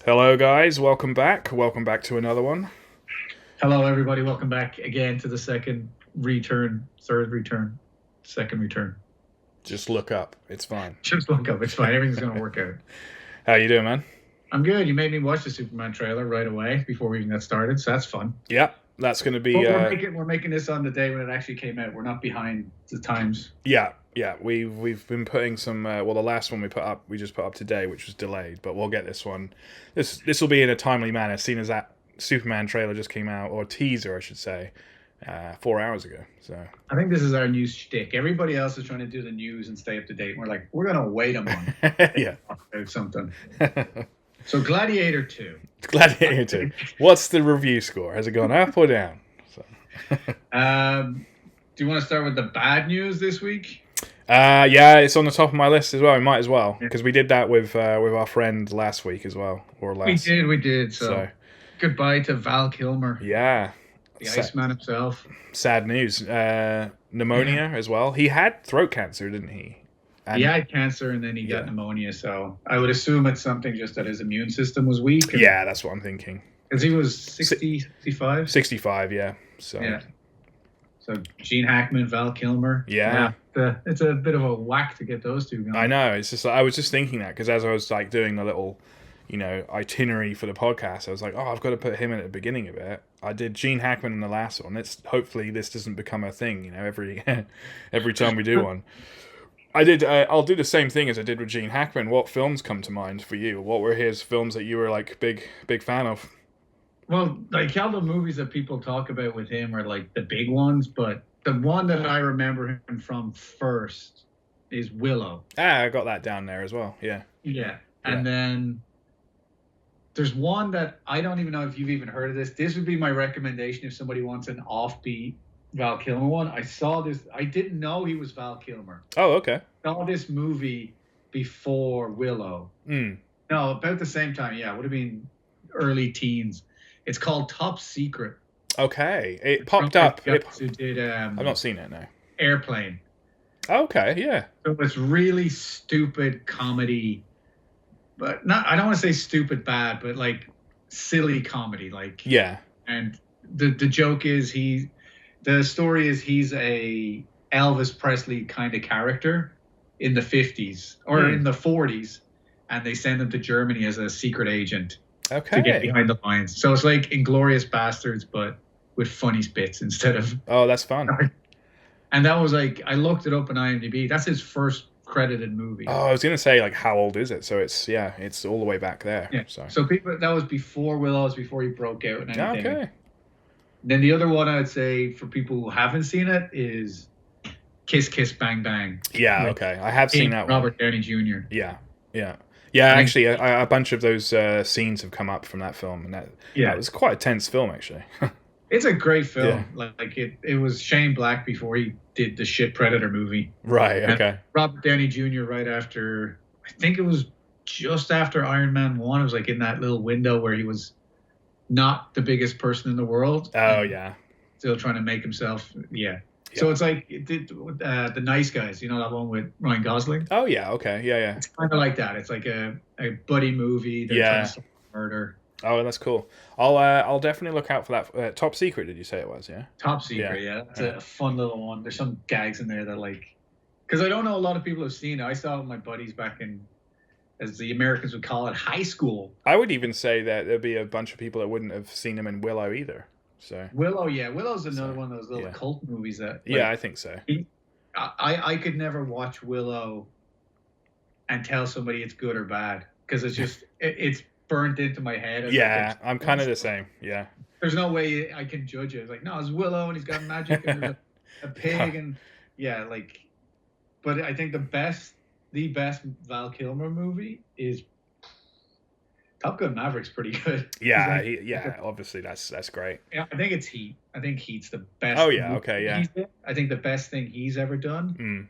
Hello, guys. Welcome back. Welcome back to another one. Hello, everybody. Welcome back again to the second return, third return, second return. Just look up. It's fine. Just look up. It's fine. Everything's going to work out. How you doing, man? I'm good. You made me watch the Superman trailer right away before we even got started, so that's fun. Yeah, that's going to be. But we're making this on the day when it actually came out. We're not behind the times. Yeah. We've been putting some. Well, the last one we just put up today, which was delayed, but we'll get this one. This will be in a timely manner, seeing as that Superman trailer just came out, or teaser, I should say, 4 hours ago. So I think this is our new shtick. Everybody else is trying to do the news and stay up to date. We're like, we're going to wait a month. Yeah. About something. So Gladiator 2. Gladiator 2. What's the review score? Has it gone up or down? So. Do you want to start with the bad news this week? Yeah, it's on the top of my list as well. We might as well, because we did that with our friend last week as well, or last. We did. So goodbye to Val Kilmer. Yeah, the Iceman himself. Sad news. Pneumonia as well. He had throat cancer, didn't he? He had cancer and then he got pneumonia. So I would assume it's something just that his immune system was weak. Yeah, that's what I'm thinking. Because he was 60, 65? 65, yeah. So. Yeah. So Gene Hackman, Val Kilmer. Yeah. It's a bit of a whack to get those two going. I know. It's just I was just thinking that because as I was like doing the little, itinerary for the podcast, I was like, oh, I've got to put him in at the beginning of it. I did Gene Hackman in the last one. It's hopefully this doesn't become a thing, every time we do one. I did. I'll do the same thing as I did with Gene Hackman. What films come to mind for you? What were his films that you were like big fan of? Well, like all the movies that people talk about with him are like the big ones, but the one that I remember him from first is Willow. I got that down there as well. Yeah. Yeah. And then there's one that I don't even know if you've even heard of this. This would be my recommendation if somebody wants an offbeat Val Kilmer one. I saw this. I didn't know he was Val Kilmer. Oh, okay. I saw this movie before Willow. No, about the same time. Yeah, it would have been early teens. It's called Top Secret. Okay, it popped up. Who did? I've not seen it, no. Airplane. Okay, yeah. So it's really stupid comedy, but not. I don't want to say stupid bad, but like silly comedy. Like And the joke is the story is he's a Elvis Presley kind of character in the 50s or in the 40s, and they send him to Germany as a secret agent. Okay. To get behind the lines. So it's like Inglourious Bastards, but with funny bits instead of... Oh, that's fun. And that was like, I looked it up on IMDb. That's his first credited movie. Oh, I was going to say, like, how old is it? So it's all the way back there. Yeah. So people, that was before Willow, was before he broke out and anything. Okay. Then the other one I would say for people who haven't seen it is Kiss Kiss Bang Bang. Yeah, okay. I have seen that one. Robert Downey Jr. Yeah. Yeah, actually, a bunch of those scenes have come up from that film, and that was quite a tense film, actually. It's a great film. Yeah. Like it was Shane Black before he did the shit Predator movie. Right. Okay. And Robert Downey Jr. right after, I think it was just after Iron Man 1. It was like in that little window where he was not the biggest person in the world. Oh yeah. Still trying to make himself. Yeah. So it's like it did The Nice Guys, that one with Ryan Gosling. Oh yeah, okay, yeah. It's kind of like that. It's like a buddy movie. They're trying to solve murder. Oh, that's cool. I'll definitely look out for that. Top Secret, did you say it was? Yeah. Top Secret, yeah. It's a fun little one. There's some gags in there that because I don't know a lot of people have seen it. I saw it with my buddies back in, as the Americans would call it, high school. I would even say that there'd be a bunch of people that wouldn't have seen him in Willow either. So Willow's another one of those little cult movies that. I think so. I could never watch Willow and tell somebody it's good or bad because it's just it's burnt into my head. I'm kind of the same. Yeah. There's no way I can judge it. It's like, no, it's Willow and he's got magic and there's a pig and But I think the best Val Kilmer movie is Top Gun Maverick's pretty good. Yeah, obviously that's great. Yeah, I think it's Heat. I think Heat's the best. Oh yeah, okay, yeah. I think the best thing he's ever done.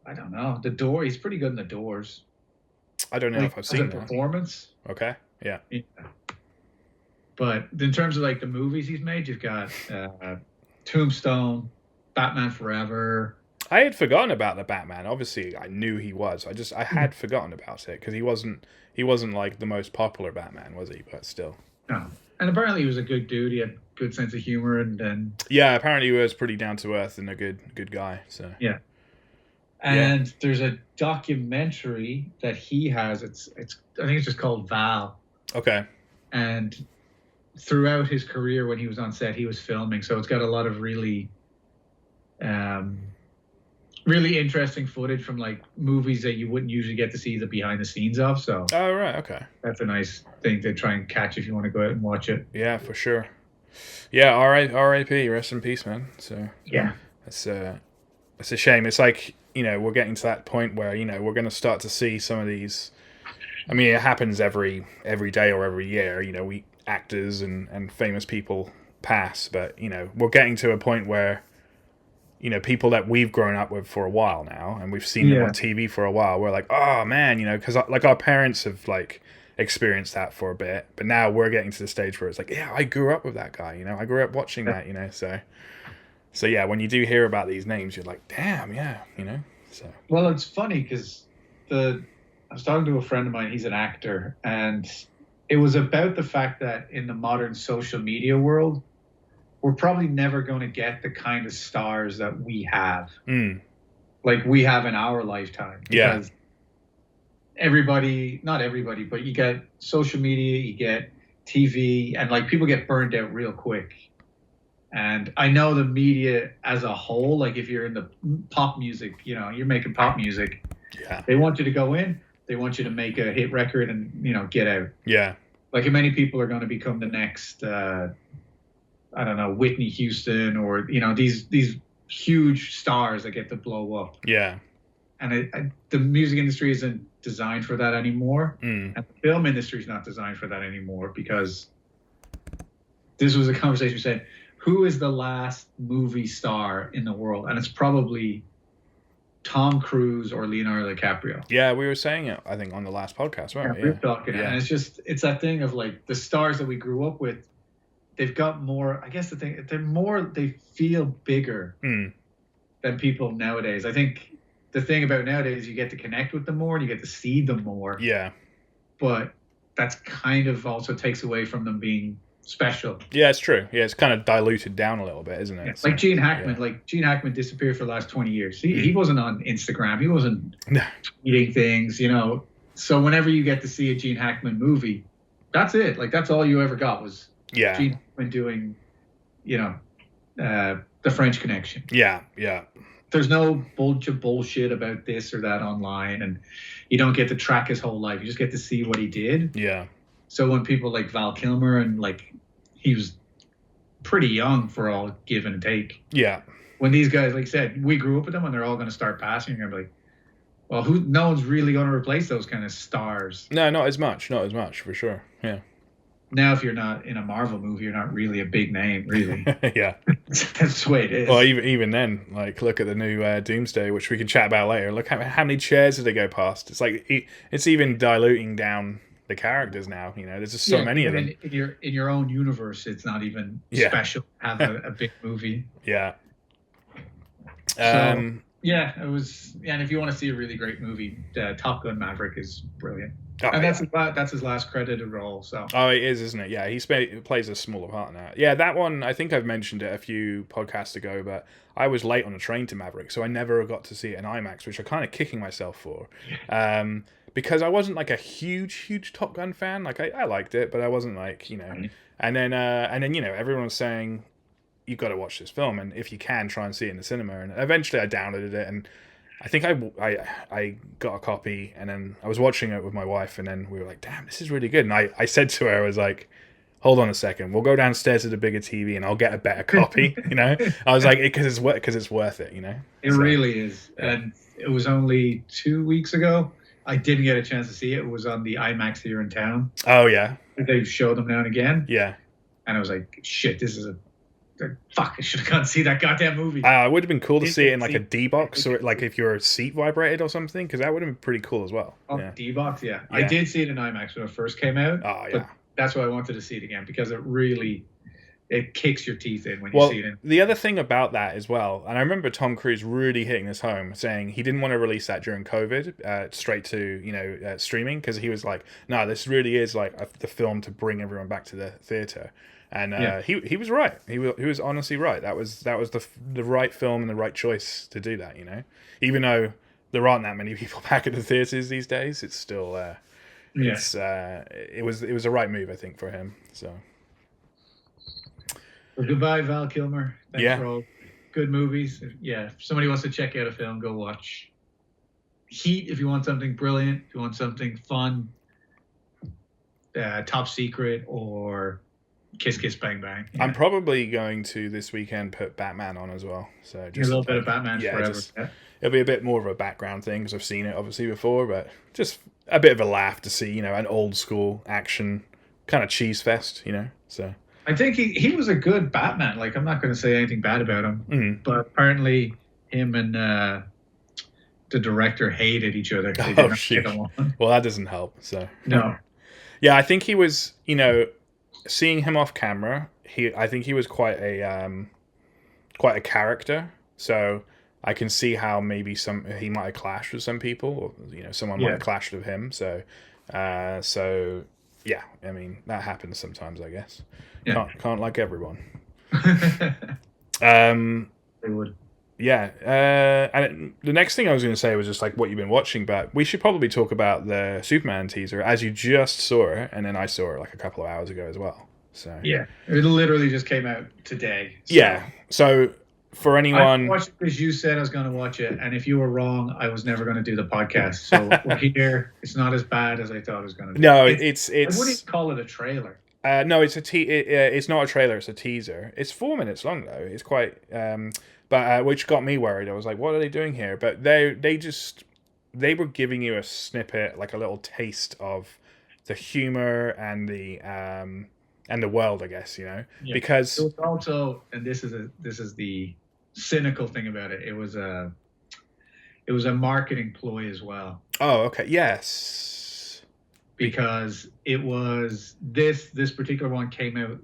I don't know. The Door. He's pretty good in The Doors. I don't know if I've seen that. Performance. Okay, yeah. But in terms of like the movies he's made, you've got Tombstone, Batman Forever. I had forgotten about the Batman. Obviously, I knew he was. I had forgotten about it because he wasn't like the most popular Batman, was he? But still. No. And apparently he was a good dude. He had good sense of humor, and yeah, apparently he was pretty down to earth and a good guy. So yeah. And there's a documentary that he has. It's I think it's just called Val. Okay. And throughout his career, when he was on set, he was filming. So it's got a lot of really, really interesting footage from like movies that you wouldn't usually get to see the behind the scenes of. So oh right, okay, that's a nice thing to try and catch if you want to go out and watch it. Yeah, for sure. Yeah, R.I.P. Rest in peace, man. So yeah, it's a shame. It's like, we're getting to that point where we're going to start to see some of these. I mean, it happens every day or every year. We actors and famous people pass, but we're getting to a point where people that we've grown up with for a while now, and we've seen them on TV for a while. We're like, oh man, because like our parents have like experienced that for a bit, but now we're getting to the stage where it's like, yeah, I grew up with that guy. I grew up watching that. So yeah, when you do hear about these names, you're like, damn, yeah, So well, it's funny because I was talking to a friend of mine. He's an actor, and it was about the fact that in the modern social media world, we're probably never going to get the kind of stars that we have, like we have in our lifetime. Because not everybody, but you get social media, you get TV, and like people get burned out real quick. And I know the media as a whole, like if you're in the pop music, you're making pop music. Yeah. They want you to go in, they want you to make a hit record and, get out. Yeah. Like many people are going to become the next, I don't know, Whitney Houston or, these huge stars that get to blow up. Yeah. And the music industry isn't designed for that anymore. And the film industry is not designed for that anymore, because this was a conversation we said, who is the last movie star in the world? And it's probably Tom Cruise or Leonardo DiCaprio. Yeah, we were saying it, I think, on the last podcast, weren't we? We were talking. And it's that thing of like the stars that we grew up with, they've got more, I guess they feel bigger than people nowadays. I think the thing about nowadays, you get to connect with them more and you get to see them more. Yeah. But that's kind of also takes away from them being special. Yeah, it's true. Yeah, it's kind of diluted down a little bit, isn't it? Yeah. Like Gene Hackman. Like Gene Hackman disappeared for the last 20 years. He wasn't on Instagram. He wasn't tweeting things, So whenever you get to see a Gene Hackman movie, that's it. Like that's all you ever got was Gene Hackman doing, The French Connection. Yeah, yeah. There's no bunch of bullshit about this or that online, and you don't get to track his whole life. You just get to see what he did. Yeah. So when people like Val Kilmer, and like he was pretty young for all give and take. Yeah. When these guys, like I said, we grew up with them, and they're all going to start passing. You're going to be like, well, no one's really going to replace those kind of stars. No, not as much, for sure. Yeah. Now, if you're not in a Marvel movie, you're not really a big name, really. Yeah. That's the way it is. Well, even then, like, look at the new Doomsday, which we can chat about later. Look how many chairs did they go past? It's like, it's even diluting down the characters now. There's just so many of them. In your own universe, it's not even special to have a big movie. Yeah. Yeah, it was. Yeah, and if you want to see a really great movie, Top Gun Maverick is brilliant. Oh, and that's his last credited role. So. Oh, it is, isn't it? Yeah, he plays a smaller part in that. Yeah, that one, I think I've mentioned it a few podcasts ago, but I was late on a train to Maverick, so I never got to see it in IMAX, which I'm kind of kicking myself for. Because I wasn't like a huge Top Gun fan. Like I liked it, but I wasn't like, And then everyone was saying, you've got to watch this film, and if you can, try and see it in the cinema. And eventually I downloaded it, and I think I got a copy, and then I was watching it with my wife, and then we were like, damn, this is really good. And I said to her, I was like, hold on a second, we'll go downstairs to the bigger TV and I'll get a better copy. I was like, because it's worth it. It really is. Yeah. And it was only 2 weeks ago. I didn't get a chance to see it. It was on the IMAX here in town. Oh yeah. They show them now and again. Yeah. And I was like, shit, this is fuck, I should have gone and see that goddamn movie. It would have been cool to see it in like a D-box, or like if your seat vibrated or something, because that would have been pretty cool as well. Oh, yeah. D-box, yeah. I did see it in IMAX when it first came out. Oh, yeah. But that's why I wanted to see it again, because it really it kicks your teeth in when you see it. The other thing about that as well, and I remember Tom Cruise really hitting this home, saying he didn't want to release that during COVID, straight to streaming, because he was like, "No, this really is like the film to bring everyone back to the theater." And he was right. He was honestly right. That was the right film and the right choice to do that. Even though there aren't that many people back at the theaters these days, it's still it was the right move, I think, for him. So. Well, goodbye, Val Kilmer. Thanks for all good movies. Yeah, if somebody wants to check out a film, go watch Heat if you want something brilliant, if you want something fun, Top Secret, or Kiss Kiss Bang Bang. Yeah. I'm probably going to this weekend put Batman on as well. So just a little bit of Batman forever. It'll be a bit more of a background thing because I've seen it obviously before, but just a bit of a laugh to see, an old school action kind of cheese fest, so. I think he was a good Batman. Like, I'm not going to say anything bad about him, but apparently him and the director hated each other. Oh, shit. Well, that doesn't help. So no. Yeah, I think he was. Seeing him off camera, I think he was quite a character. So I can see how maybe he might have clashed with some people, or someone might have clashed with him. So, yeah, I mean that happens sometimes, I guess. Yeah. Can't like everyone. They would. Yeah. And the next thing I was going to say was just like what you've been watching, but we should probably talk about the Superman teaser as you just saw it, and then I saw it like a couple of hours ago as well. So yeah, it literally just came out today. So. Yeah. So for anyone, I watched it because you said I was going to watch it, and if you were wrong, I was never going to do the podcast. So we're here. It's not as bad as I thought it was going to be. No, it's. I wouldn't even call it a trailer. No, it's it's not a trailer. It's a teaser. It's 4 minutes long though. It's quite, but which got me worried. I was like, what are they doing here? But they were giving you a snippet, like a little taste of the humor and the world, I guess. Because it was also, and this is the cynical thing about it. It was a marketing ploy as well. Oh, okay. Yes. Because it was this particular one came out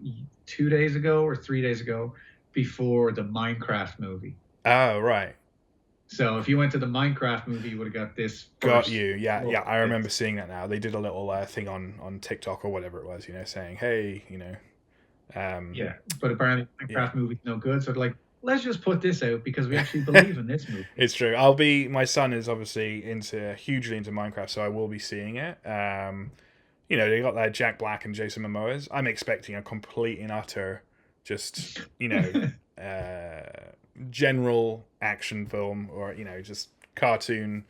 2 days ago or 3 days ago before the Minecraft movie. Oh, right. So if you went to the Minecraft movie, you would have got this. Got you. Yeah. I remember seeing that now. They did a little thing on TikTok or whatever it was, saying, hey, yeah, but apparently Minecraft movie's no good. So they're like, let's just put this out because we actually believe in this movie. It's true. My son is obviously hugely into Minecraft, so I will be seeing it. They got that Jack Black and Jason Momoa. I'm expecting a complete and utter, just, general action film or, just cartoon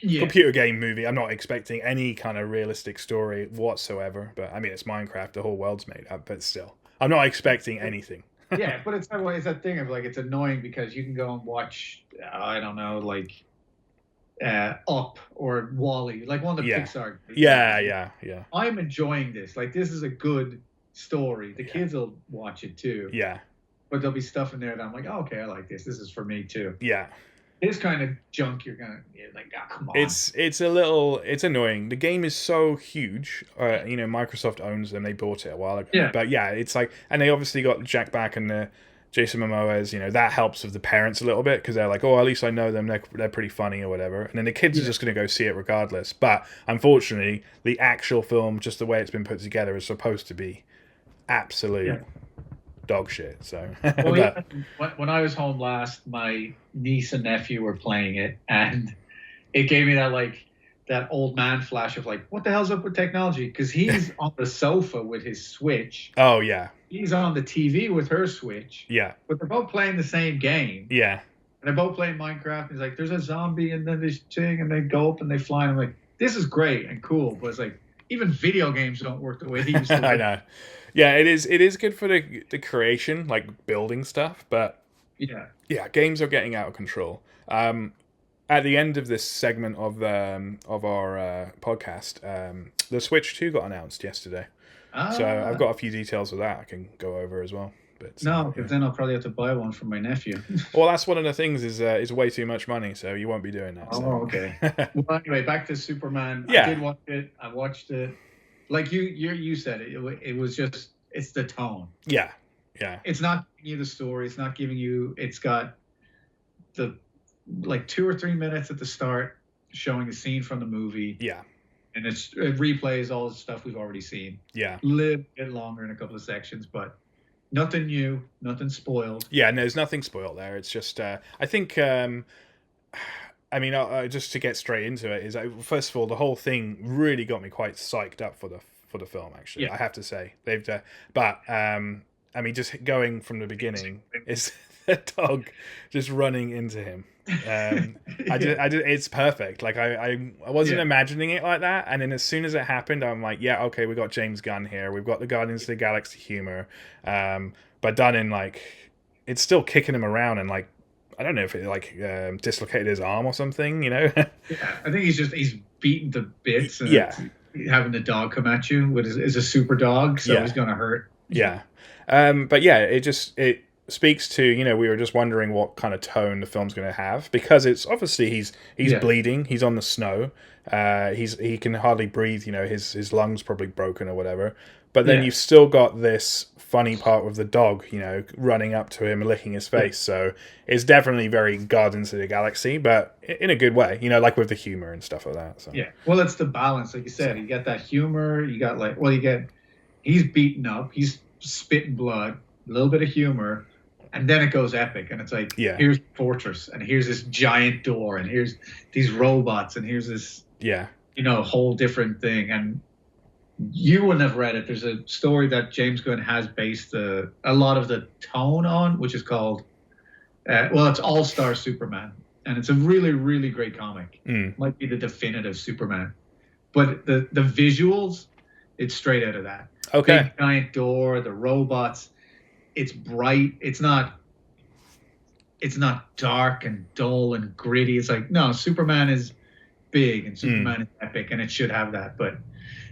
computer game movie. I'm not expecting any kind of realistic story whatsoever, but I mean, it's Minecraft. The whole world's made up, but still, I'm not expecting anything. Yeah, but it's that thing of like it's annoying because you can go and watch I don't know, like Up or Wall-E, like one of the Pixar. Yeah. I'm enjoying this. Like this is a good story. The kids will watch it too. Yeah. But there'll be stuff in there that I'm like, oh, okay, I like this. This is for me too. Yeah. This kind of junk you're like, oh, come on. It's annoying. The game is so huge. Microsoft owns them. They bought it a while ago. Yeah. But yeah, it's like, and they obviously got Jack Black and the Jason Momoas. That helps with the parents a little bit because they're like, oh, at least I know them. They're pretty funny or whatever. And then the kids are just going to go see it regardless. But unfortunately, the actual film, just the way it's been put together, is supposed to be absolute dog shit. So when I was home last, my niece and nephew were playing it, and it gave me that old man flash of like, what the hell's up with technology? Because he's on the sofa with his Switch. Oh yeah. He's on the TV with her Switch. Yeah. But they're both playing the same game. Yeah. And they're both playing Minecraft. He's like, there's a zombie and then this thing, and they go up and they fly. And I'm like, this is great and cool, but it's like even video games don't work the way he used to. I know. Yeah, it is good for the creation, like building stuff, but yeah, games are getting out of control. At the end of this segment of our podcast, the Switch 2 got announced yesterday, so I've got a few details of that I can go over as well. But then I'll probably have to buy one for my nephew. Well, that's one of the things is way too much money, so you won't be doing that. Oh, so. Okay. Well, anyway, back to Superman. Yeah. I did watch it. I watched it. Like you said, it was just, it's the tone. Yeah. Yeah. It's not giving you the story. It's not giving you. It's got the like 2 or 3 minutes at the start showing a scene from the movie. Yeah. And it replays all the stuff we've already seen. Yeah. A little bit longer in a couple of sections, but nothing new, nothing spoiled. Yeah, no, there's nothing spoiled there. It's just, I think, I mean, just to get straight into it, is first of all, the whole thing really got me quite psyched up for the film. Actually, Yeah. I have to say they've, but I mean, just going from the beginning is the dog just running into him. It's perfect. Like I wasn't imagining it like that, and then as soon as it happened, I'm like, yeah, okay, we got James Gunn here. We've got the Guardians of the Galaxy humor, but done in like, it's still kicking him around and like, I don't know if it like dislocated his arm or something, you know. Yeah, I think he's beaten to bits. And having the dog come at you is a super dog, so he's gonna hurt. Yeah, but yeah, it speaks to, you know, we were just wondering what kind of tone the film's going to have, because it's obviously he's bleeding, he's on the snow, he can hardly breathe, you know, his lungs probably broken or whatever, but then you've still got this funny part with the dog, you know, running up to him and licking his face. So it's definitely very Guardians of the Galaxy, but in a good way, you know, like with the humor and stuff like that. So yeah, well, it's the balance, like you said. You got that humor, you got like, well, you get, he's beaten up, he's spitting blood, a little bit of humor, and then it goes epic, and it's like, here's Fortress, and here's this giant door, and here's these robots, and here's this, you know, whole different thing. And you wouldn't have read it. There's a story that James Gunn has based a lot of the tone on, which is called, it's All-Star Superman, and it's a really, really great comic. Might be the definitive Superman, but the visuals, it's straight out of that. Okay. Big giant door, the robots. It's bright. It's not dark and dull and gritty. It's like, no, Superman is big and Superman is epic, and it should have that. But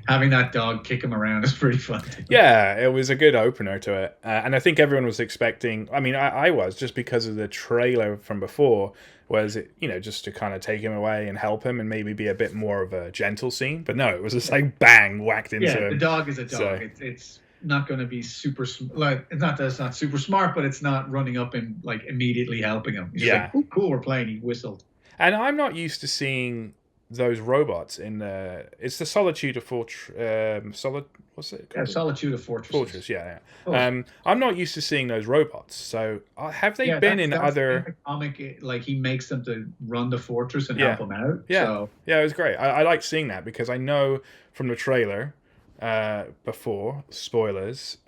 having that dog kick him around is pretty fun. Yeah, it was a good opener to it. And I think everyone was expecting, I mean, I was, just because of the trailer from before, was it, you know, just to kind of take him away and help him and maybe be a bit more of a gentle scene. But no, it was just like bang, whacked into him. Yeah, the dog is a dog. So, it's not going to be super, like, it's not that it's not super smart, but it's not running up and like immediately helping him. He's like, oh, cool, we're playing. He whistled. And I'm not used to seeing those robots in it's the Solitude of Fortress. What's it called? Yeah, Solitude of Fortress. Fortress, yeah. I'm not used to seeing those robots. So have they been in other comic? Like, he makes them to run the fortress and help them out. Yeah, so. Yeah, it was great. I liked seeing that, because I know from the trailer, before spoilers,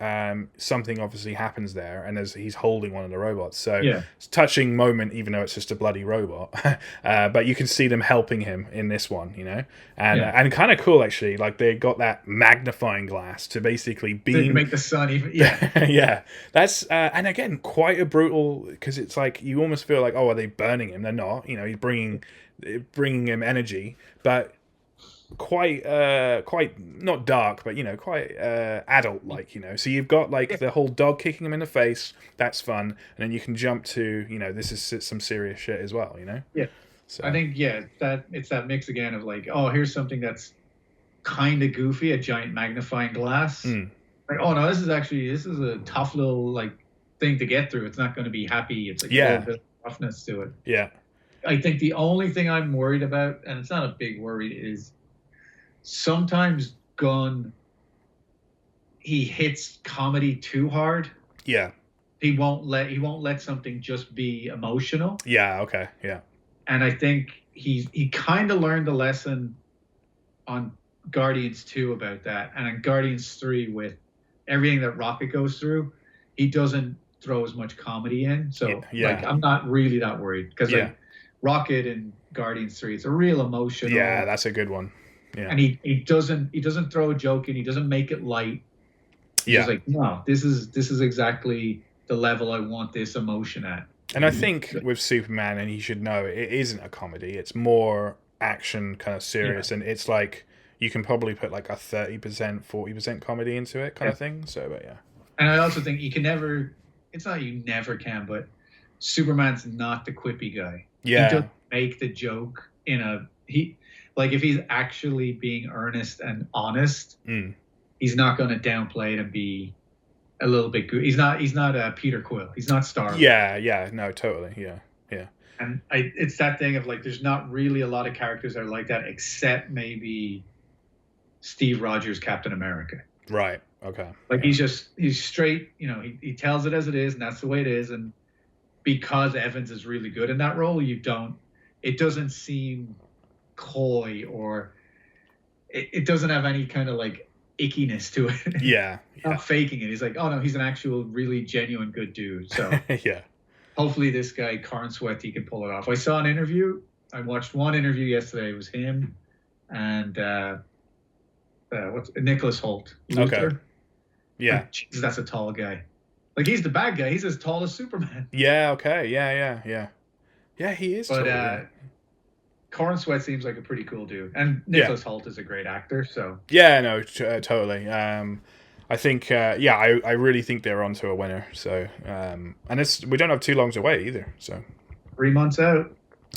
something obviously happens there, and as he's holding one of the robots, so it's a touching moment, even though it's just a bloody robot. But you can see them helping him in this one, you know, and kind of cool actually. Like, they got that magnifying glass to basically beam, to make the sun even. Yeah, that's and again quite a brutal, because it's like you almost feel like, oh, are they burning him? They're not. You know, he's bringing him energy, but quite not dark, but, you know, quite adult like, you know. So you've got like the whole dog kicking him in the face, that's fun, and then you can jump to, you know, this is some serious shit as well, you know. So I think that it's that mix again of like, oh, here's something that's kind of goofy, a giant magnifying glass, like, oh no, this is a tough little like thing to get through. It's not going to be happy. It's like a little bit of roughness to it. I think the only thing I'm worried about, and it's not a big worry, is sometimes Gunn, he hits comedy too hard. He won't let something just be emotional. And I think he kind of learned a lesson on Guardians 2 about that, and on Guardians 3 with everything that Rocket goes through, he doesn't throw as much comedy in. So like, I'm not really that worried, because like Rocket and Guardians 3, it's a real emotional. Yeah, that's a good one. Yeah. And he doesn't throw a joke in. He doesn't make it light. He's like, no, this is exactly the level I want this emotion at. And I think with Superman, and he should know, it isn't a comedy. It's more action, kind of serious, and it's like you can probably put like a 30%, 40% comedy into it, kind of thing. So, but And I also think you can never. It's not you never can, but Superman's not the quippy guy. He doesn't make the joke like, if he's actually being earnest and honest, he's not going to downplay it and be a little bit good. He's not Peter Quill. He's not Star. Yeah, no, totally, yeah. And it's that thing of like, there's not really a lot of characters that are like that, except maybe Steve Rogers, Captain America. Right. Okay. Like he's straight. He tells it as it is, and that's the way it is. And because Evans is really good in that role, it doesn't seem coy, or it doesn't have any kind of like ickiness to it. Yeah. Not faking it. He's like, oh no, he's an actual really genuine good dude. So yeah. Hopefully this guy Corn Sweaty can pull it off. I saw an interview. I watched one interview yesterday. It was him and what's Nicholas Hoult. Luther. Okay. Yeah. Jesus, that's a tall guy. Like, he's the bad guy. He's as tall as Superman. Yeah. Okay. Yeah. Yeah, he is. But tall, Corn Sweat seems like a pretty cool dude, and Nicholas Hoult is a great actor. So yeah, no, totally. I think, I really think they're onto a winner. So, and we don't have too long to wait either. So, 3 months out.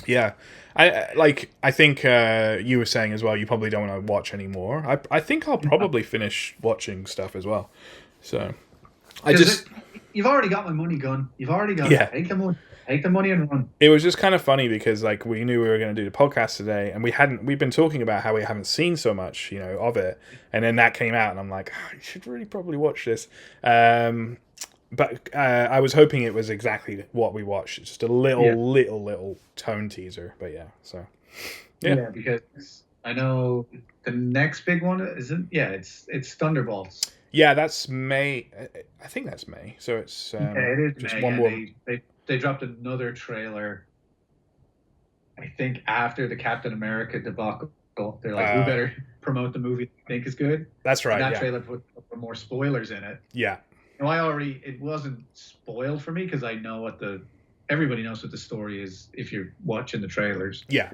Yeah, I think you were saying as well. You probably don't want to watch anymore. I think I'll probably finish watching stuff as well. So, you've already got my money, Gun. You've already got it. Take the money and run. It was just kind of funny because like we knew we were going to do the podcast today, and we've been talking about how we haven't seen so much, of it, and then that came out, and I'm like, you should really probably watch this. But I was hoping it was exactly what we watched. It's just a little tone teaser, but yeah. So yeah, because I know the next big one isn't. Yeah, it's Thunderbolts. Yeah, that's May. I think that's May. So it's it is just May. one more. They dropped another trailer, I think, after the Captain America debacle. They're like, we better promote the movie we think is good. That's right. And that trailer put more spoilers in it. Yeah. It wasn't spoiled for me because I know everybody knows what the story is if you're watching the trailers. Yeah.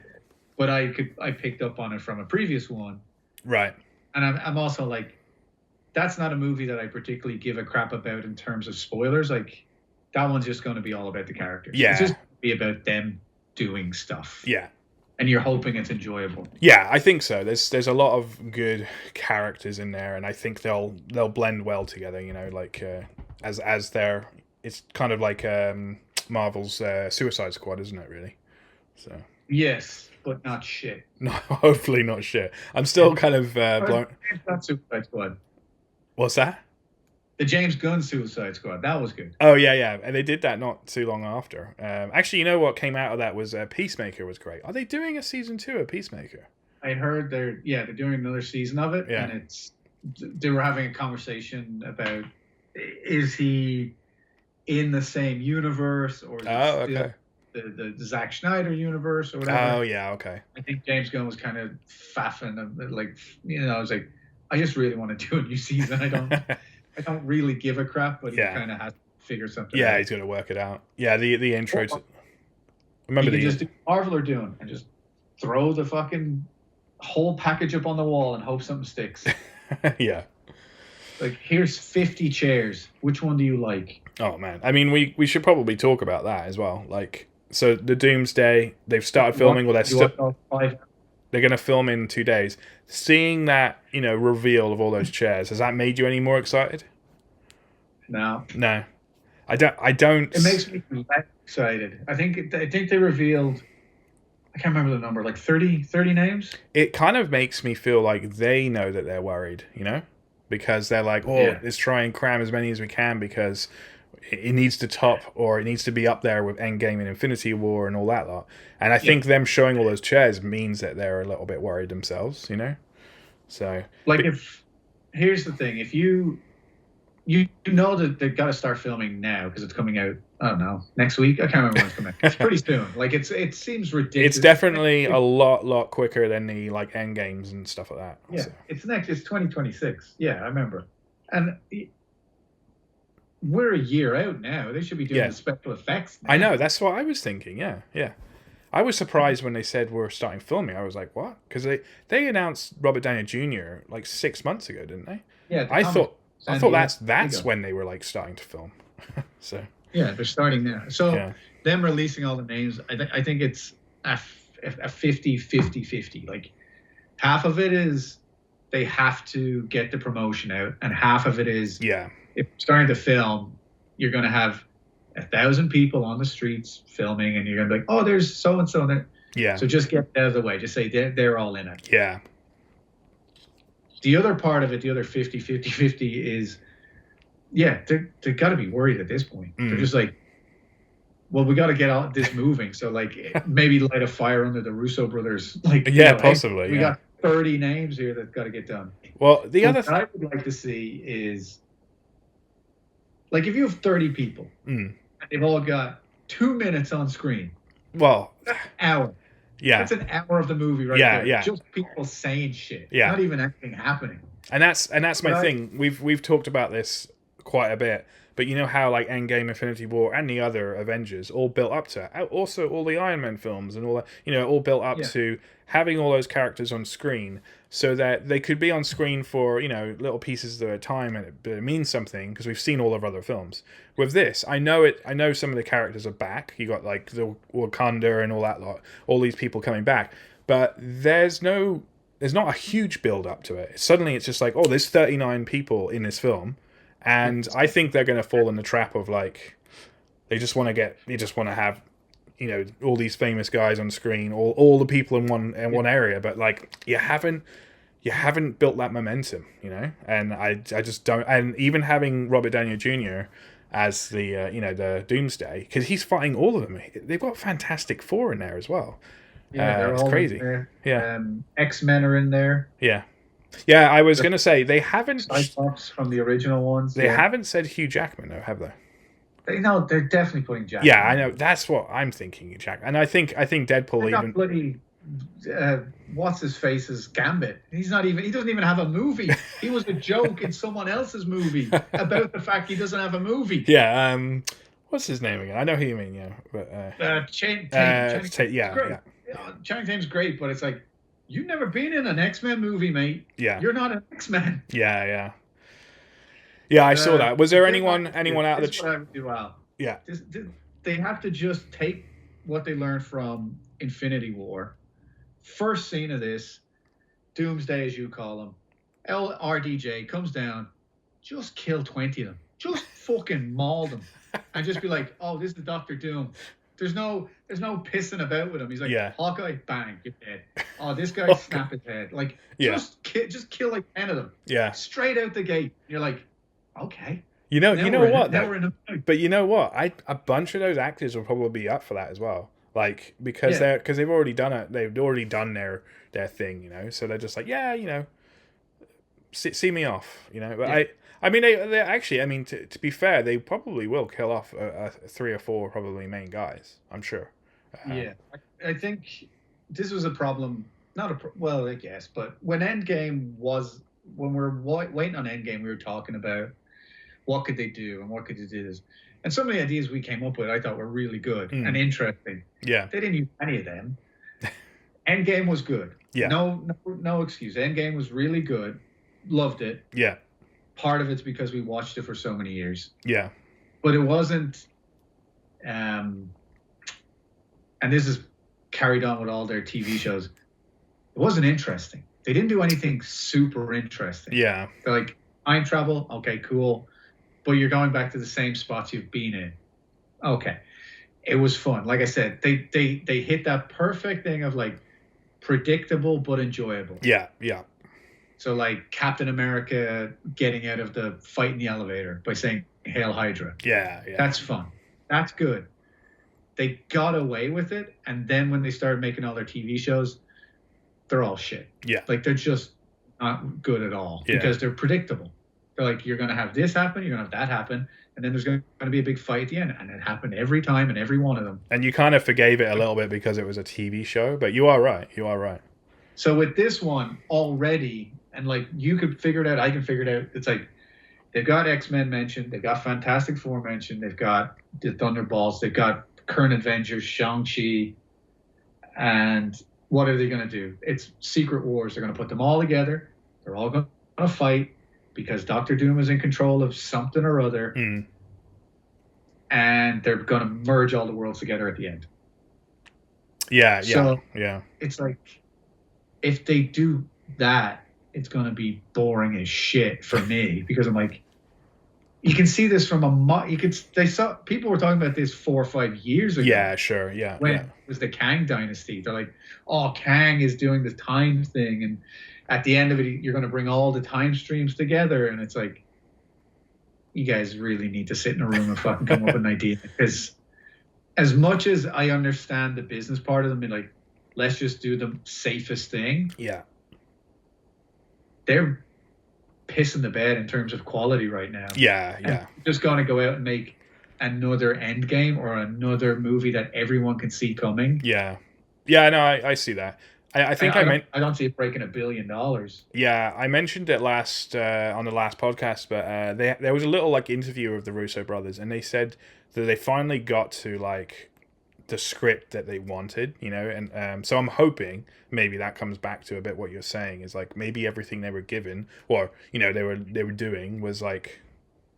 But I picked up on it from a previous one. Right. And I'm also like, that's not a movie that I particularly give a crap about in terms of spoilers. Like, that one's just going to be all about the characters. Yeah. It's just going to be about them doing stuff. Yeah. And you're hoping it's enjoyable. Yeah, I think so. There's a lot of good characters in there, and I think they'll blend well together. As they're, it's kind of like Marvel's Suicide Squad, isn't it? Really. So. Yes, but not shit. No, hopefully not shit. I'm still kind of blown. Not Suicide Squad. What's that? The James Gunn Suicide Squad. That was good. Oh, yeah. And they did that not too long after. Actually, you know what came out of that was Peacemaker was great. Are they doing a season 2 of Peacemaker? I heard they're doing another season of it. Yeah. And they were having a conversation about, is he in the same universe, or is it still the Zack Snyder universe or whatever? Oh, yeah, okay. I think James Gunn was kind of faffing, I was like, I just really want to do a new season. I don't really give a crap, but he kind of has to figure something out. Yeah, he's going to work it out. Yeah, the intro to... Remember you can just do what Marvel are doing and just throw the fucking whole package up on the wall and hope something sticks. Yeah. Like, here's 50 chairs. Which one do you like? Oh, man. I mean, we should probably talk about that as well. Like, so the Doomsday, they've started filming, they're going to film in 2 days. Seeing that, reveal of all those chairs, has that made you any more excited? No. I don't. It makes me less excited. I think they revealed, I can't remember the number, like 30 names. It kind of makes me feel like they know that they're worried, because they're like, let's try and cram as many as we can because it needs to top, or it needs to be up there with Endgame and Infinity War and all that lot. And I think them showing all those chairs means that they're a little bit worried themselves, So, here's the thing: if you know that they've got to start filming now because it's coming out, I don't know, next week. I can't remember when it's coming out. It's pretty soon. Like, it seems ridiculous. It's definitely a lot quicker than the End Games and stuff like that. Yeah, so. It's 2026. Yeah, I remember. And we're a year out now. They should be doing the special effects now. I know, that's what I was thinking. Yeah. I was surprised when they said we're starting filming. I was like, what? Because they announced Robert Downey Jr. like 6 months ago, didn't they? Yeah. I thought that's when they were like starting to film. So yeah, they're starting now. So them releasing all the names, I think it's a 50-50-50. Like, half of it is they have to get the promotion out, and half of it is if starting to film, you're going to have 1,000 people on the streets filming, and you're going to be like, oh, there's so and so there. Yeah. So just get out of the way. Just say they're all in it. Yeah. The other part of it, the other 50 is, yeah, they got to be worried at this point. They're just like, well, we got to get all this moving. So like maybe light a fire under the Russo brothers. Like, possibly. Hey, we got 30 names here that got to get done. Well, what I would like to see is, like, if you have 30 people, and they've all got 2 minutes on screen. Well, that's an hour. Yeah, that's an hour of the movie right there. Yeah, just people saying shit. Yeah, not even anything happening. And that's my thing. We've talked about this quite a bit. But you know how like Endgame, Infinity War, and the other Avengers all built up to, also all the Iron Man films and all that, all built up to having all those characters on screen, so that they could be on screen for little pieces at a time, and it means something because we've seen all of other films. With this, I know some of the characters are back. You got like the Wakanda and all that lot, all these people coming back, but there's not a huge build up to it. Suddenly, it's just like, oh, there's 39 people in this film. And I think they're going to fall in the trap of like, they just want to have, all these famous guys on screen, all the people in one area, but like you haven't built that momentum, And I just don't. And even having Robert Downey Jr. as the the Doomsday, because he's fighting all of them. They've got Fantastic Four in there as well. Yeah, it's crazy. Yeah, X-Men are in there. Yeah. Yeah, I was going to say, they haven't... Cyclops from the original ones. They haven't said Hugh Jackman, though, have they? No, they're definitely putting Jackman. Yeah, I know. That's what I'm thinking, Jackman. And I think Deadpool even... bloody... what's his face's Gambit. He doesn't even have a movie. He was a joke in someone else's movie about the fact he doesn't have a movie. Yeah, what's his name again? I know who you mean, yeah. But, Channing yeah. Channing Tatum's great, but it's like, you've never been in an X-Men movie, mate. Yeah. You're not an X-Men. Yeah. Yeah, I saw that. Was there anyone out of the... what I would do well. Yeah. They have to just take what they learned from Infinity War. First scene of this, Doomsday, as you call him, RDJ comes down, just kill 20 of them. Just fucking maul them. And just be like, oh, this is Dr. Doom. There's no pissing about with him. He's like, Hawkeye, bang, you're dead. Oh, this guy, snap his head. Like, just kill like 10 of them. Yeah. Straight out the gate. You're like, okay. You know what? But you know what? A bunch of those actors will probably be up for that as well. Like, because they've already done it. They've already done their thing, So they're just like, see me off, But I mean, they actually, I mean, to be fair, they probably will kill off 3 or 4 probably main guys. I'm sure. I think this was a problem. I guess, but when we're waiting on Endgame, we were talking about what could they do and what could they do this. And some of the ideas we came up with, I thought were really good and interesting. Yeah, they didn't use any of them. Endgame was good. Yeah, no excuse. Endgame was really good. Loved it. Yeah. Part of it's because we watched it for so many years. Yeah. But it wasn't, and this is carried on with all their TV shows, it wasn't interesting. They didn't do anything super interesting. Yeah. They're like, time travel, okay, cool. But you're going back to the same spots you've been in. Okay. It was fun. Like I said, they hit that perfect thing of like predictable but enjoyable. Yeah. So like Captain America getting out of the fight in the elevator by saying Hail Hydra. Yeah. That's fun. That's good. They got away with it, and then when they started making all their TV shows, they're all shit. Yeah. Like they're just not good at all because they're predictable. They're like, you're going to have this happen, you're going to have that happen, and then there's going to be a big fight at the end. And it happened every time and every one of them. And you kind of forgave it a little bit because it was a TV show, but you are right. So with this one already, and like you could figure it out, I can figure it out. It's like they've got X-Men mentioned, they've got Fantastic Four mentioned, they've got the Thunderbolts, they've got current Avengers, Shang-Chi, and what are they going to do? It's Secret Wars. They're going to put them all together. They're all going to fight because Doctor Doom is in control of something or other, and they're going to merge all the worlds together at the end. Yeah. It's like, if they do that, it's going to be boring as shit for me because I'm like, you can see this from people were talking about this 4 or 5 years ago. Yeah, sure. Yeah. When it was the Kang dynasty. They're like, oh, Kang is doing the time thing. And at the end of it, you're going to bring all the time streams together. And it's like, you guys really need to sit in a room and fucking come up with an idea. Because as much as I understand the business part of them, and like, let's just do the safest thing. Yeah. They're pissing the bed in terms of quality right now. Yeah, yeah. And just going to go out and make another Endgame or another movie that everyone can see coming. Yeah. Yeah, no, I see that. I don't see it breaking $1 billion. Yeah, I mentioned it on the last podcast, but there was a little like interview of the Russo brothers, and they said that they finally got to like the script that they wanted, you know, and so I'm hoping maybe that comes back to a bit what you're saying is like maybe everything they were given or you know they were doing was like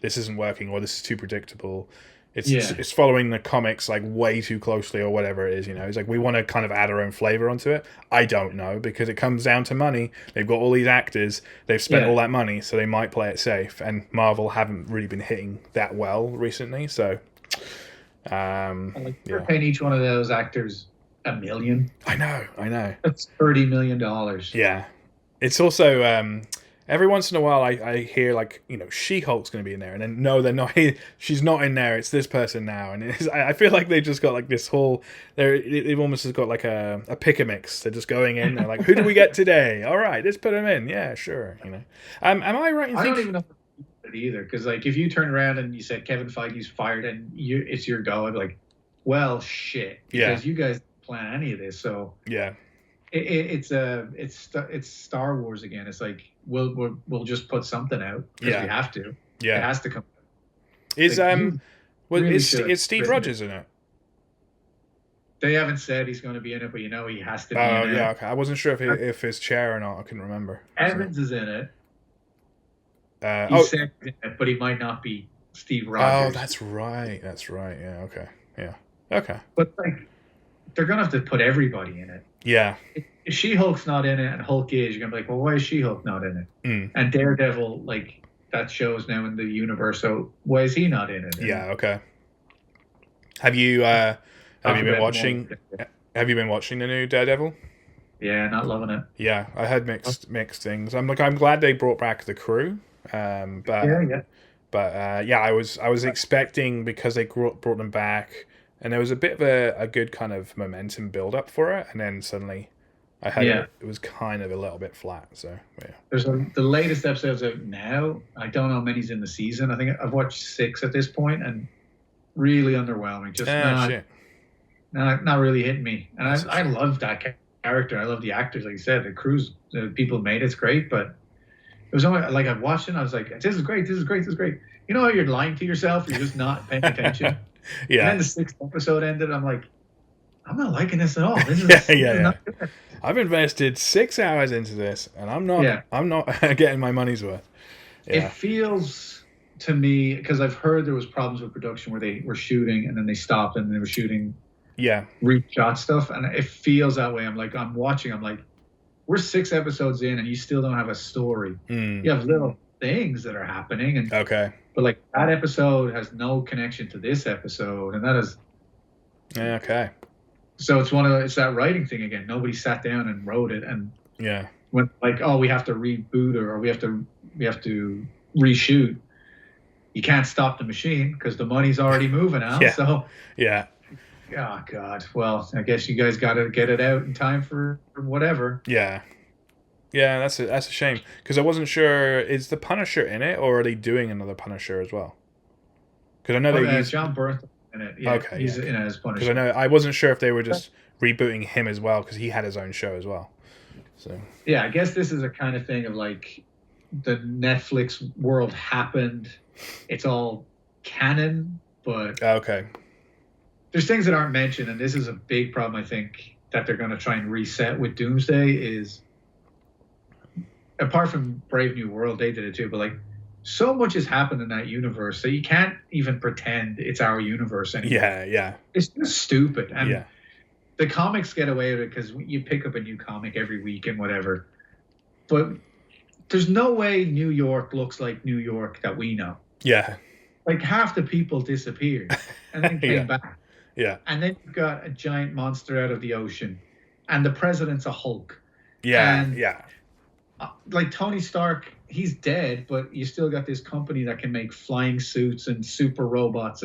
this isn't working or this is too predictable. It's following the comics like way too closely or whatever it is, you know. It's like we want to kind of add our own flavor onto it. I don't know because it comes down to money. They've got all these actors, they've spent all that money, so they might play it safe. And Marvel haven't really been hitting that well recently, so they're paying each one of those actors $1 million. I know. That's $30 million. Yeah, it's also every once in a while I hear like you know She-Hulk's going to be in there, and then no, they're not. She's not in there. It's this person now, and I feel like they just got like this whole. They've almost just got like a pick a mix. They're just going in. They're like, who do we get today? All right, let's put him in. Yeah, sure. You know, am I right? I don't even know it either because like if you turn around and you said Kevin Feige's fired and it's your go, I'd be like, well, shit, because you guys didn't plan any of this, so yeah. It's Star Wars again. It's like we'll just put something out because we have to. Yeah, it has to come. Is is Steve Rogers in it? They haven't said he's going to be in it, but you know he has to be. Oh in yeah, it. Okay. I wasn't sure if his chair or not. I couldn't remember. Evans is in it. He said in it, but he might not be Steve Rogers. Oh, that's right. Yeah. Okay. Yeah. Okay. But like, they're gonna have to put everybody in it. Yeah. If She-Hulk's not in it and Hulk is, you're gonna be like, well, why is She-Hulk not in it? And Daredevil, like that show's now in the universe, so why is he not in it? Yeah. Okay. Have you been watching? Have you been watching the new Daredevil? Yeah, not loving it. Yeah, I heard mixed things. I'm glad they brought back the crew. But I was expecting because they brought them back. And there was a bit of a good kind of momentum build up for it, and then suddenly I heard it was kind of a little bit flat. So yeah. There's the latest episode's out now. I don't know how many's in the season. I think I've watched 6 at this point, and really underwhelming. Just not really hitting me. And I love that character. I love the actors, like you said. The crews, the people made it's great, but it was only like I watched it. And I was like, this is great. You know how you're lying to yourself? You're just not paying attention. Yeah. And then the 6th episode ended. I'm like, I'm not liking this at all. This is not good. I've invested 6 hours into this, and I'm not getting my money's worth. Yeah. It feels to me because I've heard there was problems with production where they were shooting and then they stopped and they were shooting. Reshot stuff, and it feels that way. I'm watching. I'm like, we're 6 episodes in, and you still don't have a story. You have little things that are happening, and but like that episode has no connection to this episode, and that is so it's that writing thing again. Nobody sat down and wrote it, and went like, oh, we have to reboot or we have to reshoot. You can't stop the machine because the money's already moving out. So oh God, well, I guess you guys got to get it out in time for whatever. Yeah, that's a shame because I wasn't sure, is the Punisher in it or are they doing another Punisher as well? Because I know they use John Bernthal in it. Yeah, he's in it as Punisher. Because I wasn't sure if they were just rebooting him as well because he had his own show as well. So yeah, I guess this is a kind of thing of like the Netflix world happened. It's all canon, but there's things that aren't mentioned, and this is a big problem I think that they're going to try and reset with Doomsday is. Apart from Brave New World, they did it too, but like so much has happened in that universe that you can't even pretend it's our universe anymore. Yeah. It's just stupid. And the comics get away with it because you pick up a new comic every week and whatever. But there's no way New York looks like New York that we know. Yeah. like half the people disappeared and then came back. Yeah. And then you've got a giant monster out of the ocean, and the president's a Hulk. Yeah, And yeah. Like Tony Stark, he's dead, but you still got this company that can make flying suits and super robots,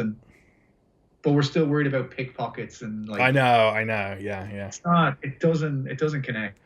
but we're still worried about pickpockets and like. I know. Yeah. It's not. It doesn't connect.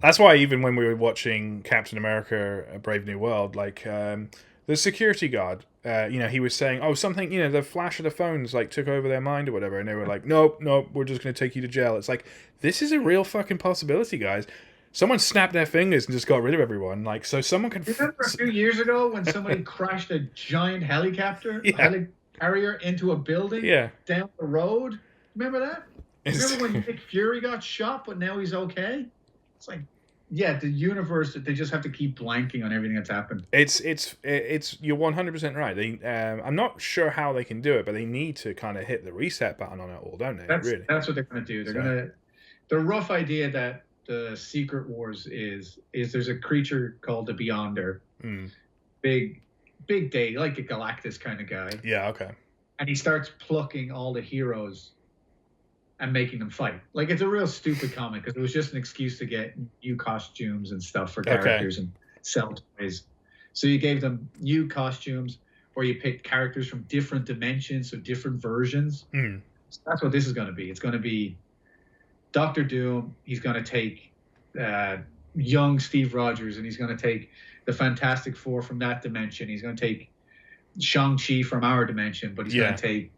That's why even when we were watching Captain America: A Brave New World, like the security guard, he was saying, "Oh, something, the flash of the phones like took over their mind or whatever," and they were like, "Nope, we're just going to take you to jail." It's like, this is a real fucking possibility, guys. Someone snapped their fingers and just got rid of everyone. Like, so someone can. Remember a few years ago when somebody crashed a giant helicarrier into a building down the road? Remember that? Remember when Nick Fury got shot, but now he's okay? It's like, yeah, the universe, they just have to keep blanking on everything that's happened. It's you're 100% right. I'm not sure how they can do it, but they need to kind of hit the reset button on it all, don't they? That's what they're going to do. The rough idea that the Secret Wars is there's a creature called the Beyonder. Big day, like a Galactus kind of guy. Yeah, okay. And he starts plucking all the heroes and making them fight. Like, it's a real stupid comic because it was just an excuse to get new costumes and stuff for characters and sell toys. So you gave them new costumes, or you picked characters from different dimensions, so different versions. So that's what this is going to be. It's going to be Doctor Doom. He's going to take young Steve Rogers, and he's going to take the Fantastic Four from that dimension. He's going to take Shang-Chi from our dimension, but he's going to take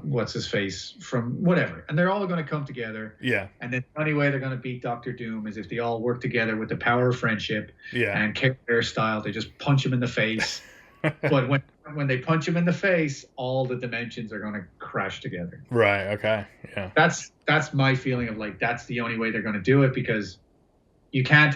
what's his face from whatever, and they're all going to come together. And then the only way they're going to beat Doctor Doom is if they all work together with the power of friendship and character style. They just punch him in the face. But when they punch him in the face, all the dimensions are going to crash together. Right. Okay. Yeah. That's my feeling of like, that's the only way they're going to do it, because you can't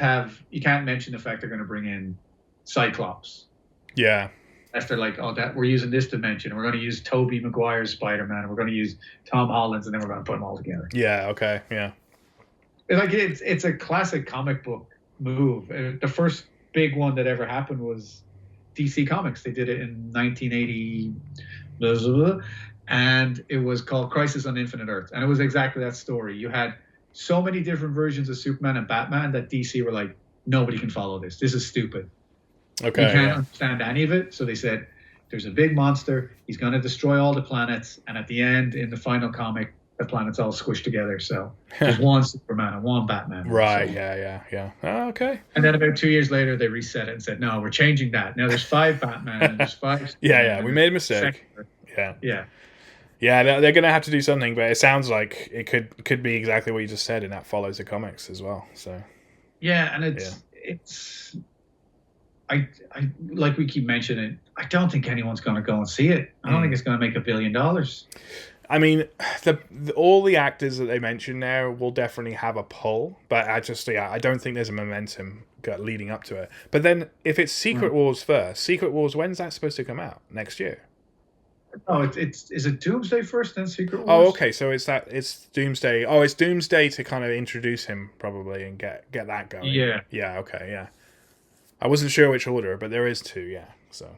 mention the fact they're going to bring in Cyclops. Yeah. If they're like, oh, that we're using this dimension, we're going to use Tobey Maguire's Spider-Man, and we're going to use Tom Holland's, and then we're going to put them all together. Yeah. Okay. Yeah. It's a classic comic book move. The first big one that ever happened was DC Comics. They did it in 1980, and it was called Crisis on Infinite Earths, and it was exactly that story. You had so many different versions of Superman and Batman that DC were like, nobody can follow this. This is stupid. Okay. You can't understand any of it. So they said, there's a big monster. He's going to destroy all the planets. And at the end, in the final comic, the planets all squished together. So there's one Superman and one Batman. Right. So, yeah. Oh, okay. And then about 2 years later, they reset it and said, no, we're changing that. Now there's 5 Batman and there's 5. Yeah. We made a mistake. Yeah. They're going to have to do something, but it sounds like it could be exactly what you just said, and that follows the comics as well. So. Yeah, and it's. I like we keep mentioning, I don't think anyone's going to go and see it. I don't think it's going to make $1 billion. I mean, all the actors that they mentioned now will definitely have a pull, but I don't think there's a momentum leading up to it. But then, if it's Secret Wars first, Secret Wars, when's that supposed to come out? Next year? Oh, is it Doomsday first, then Secret Wars? Oh, okay. So it's Doomsday. Oh, it's Doomsday to kind of introduce him probably and get that going. Yeah. Yeah. Okay. Yeah. I wasn't sure which order, but there is 2, yeah. So,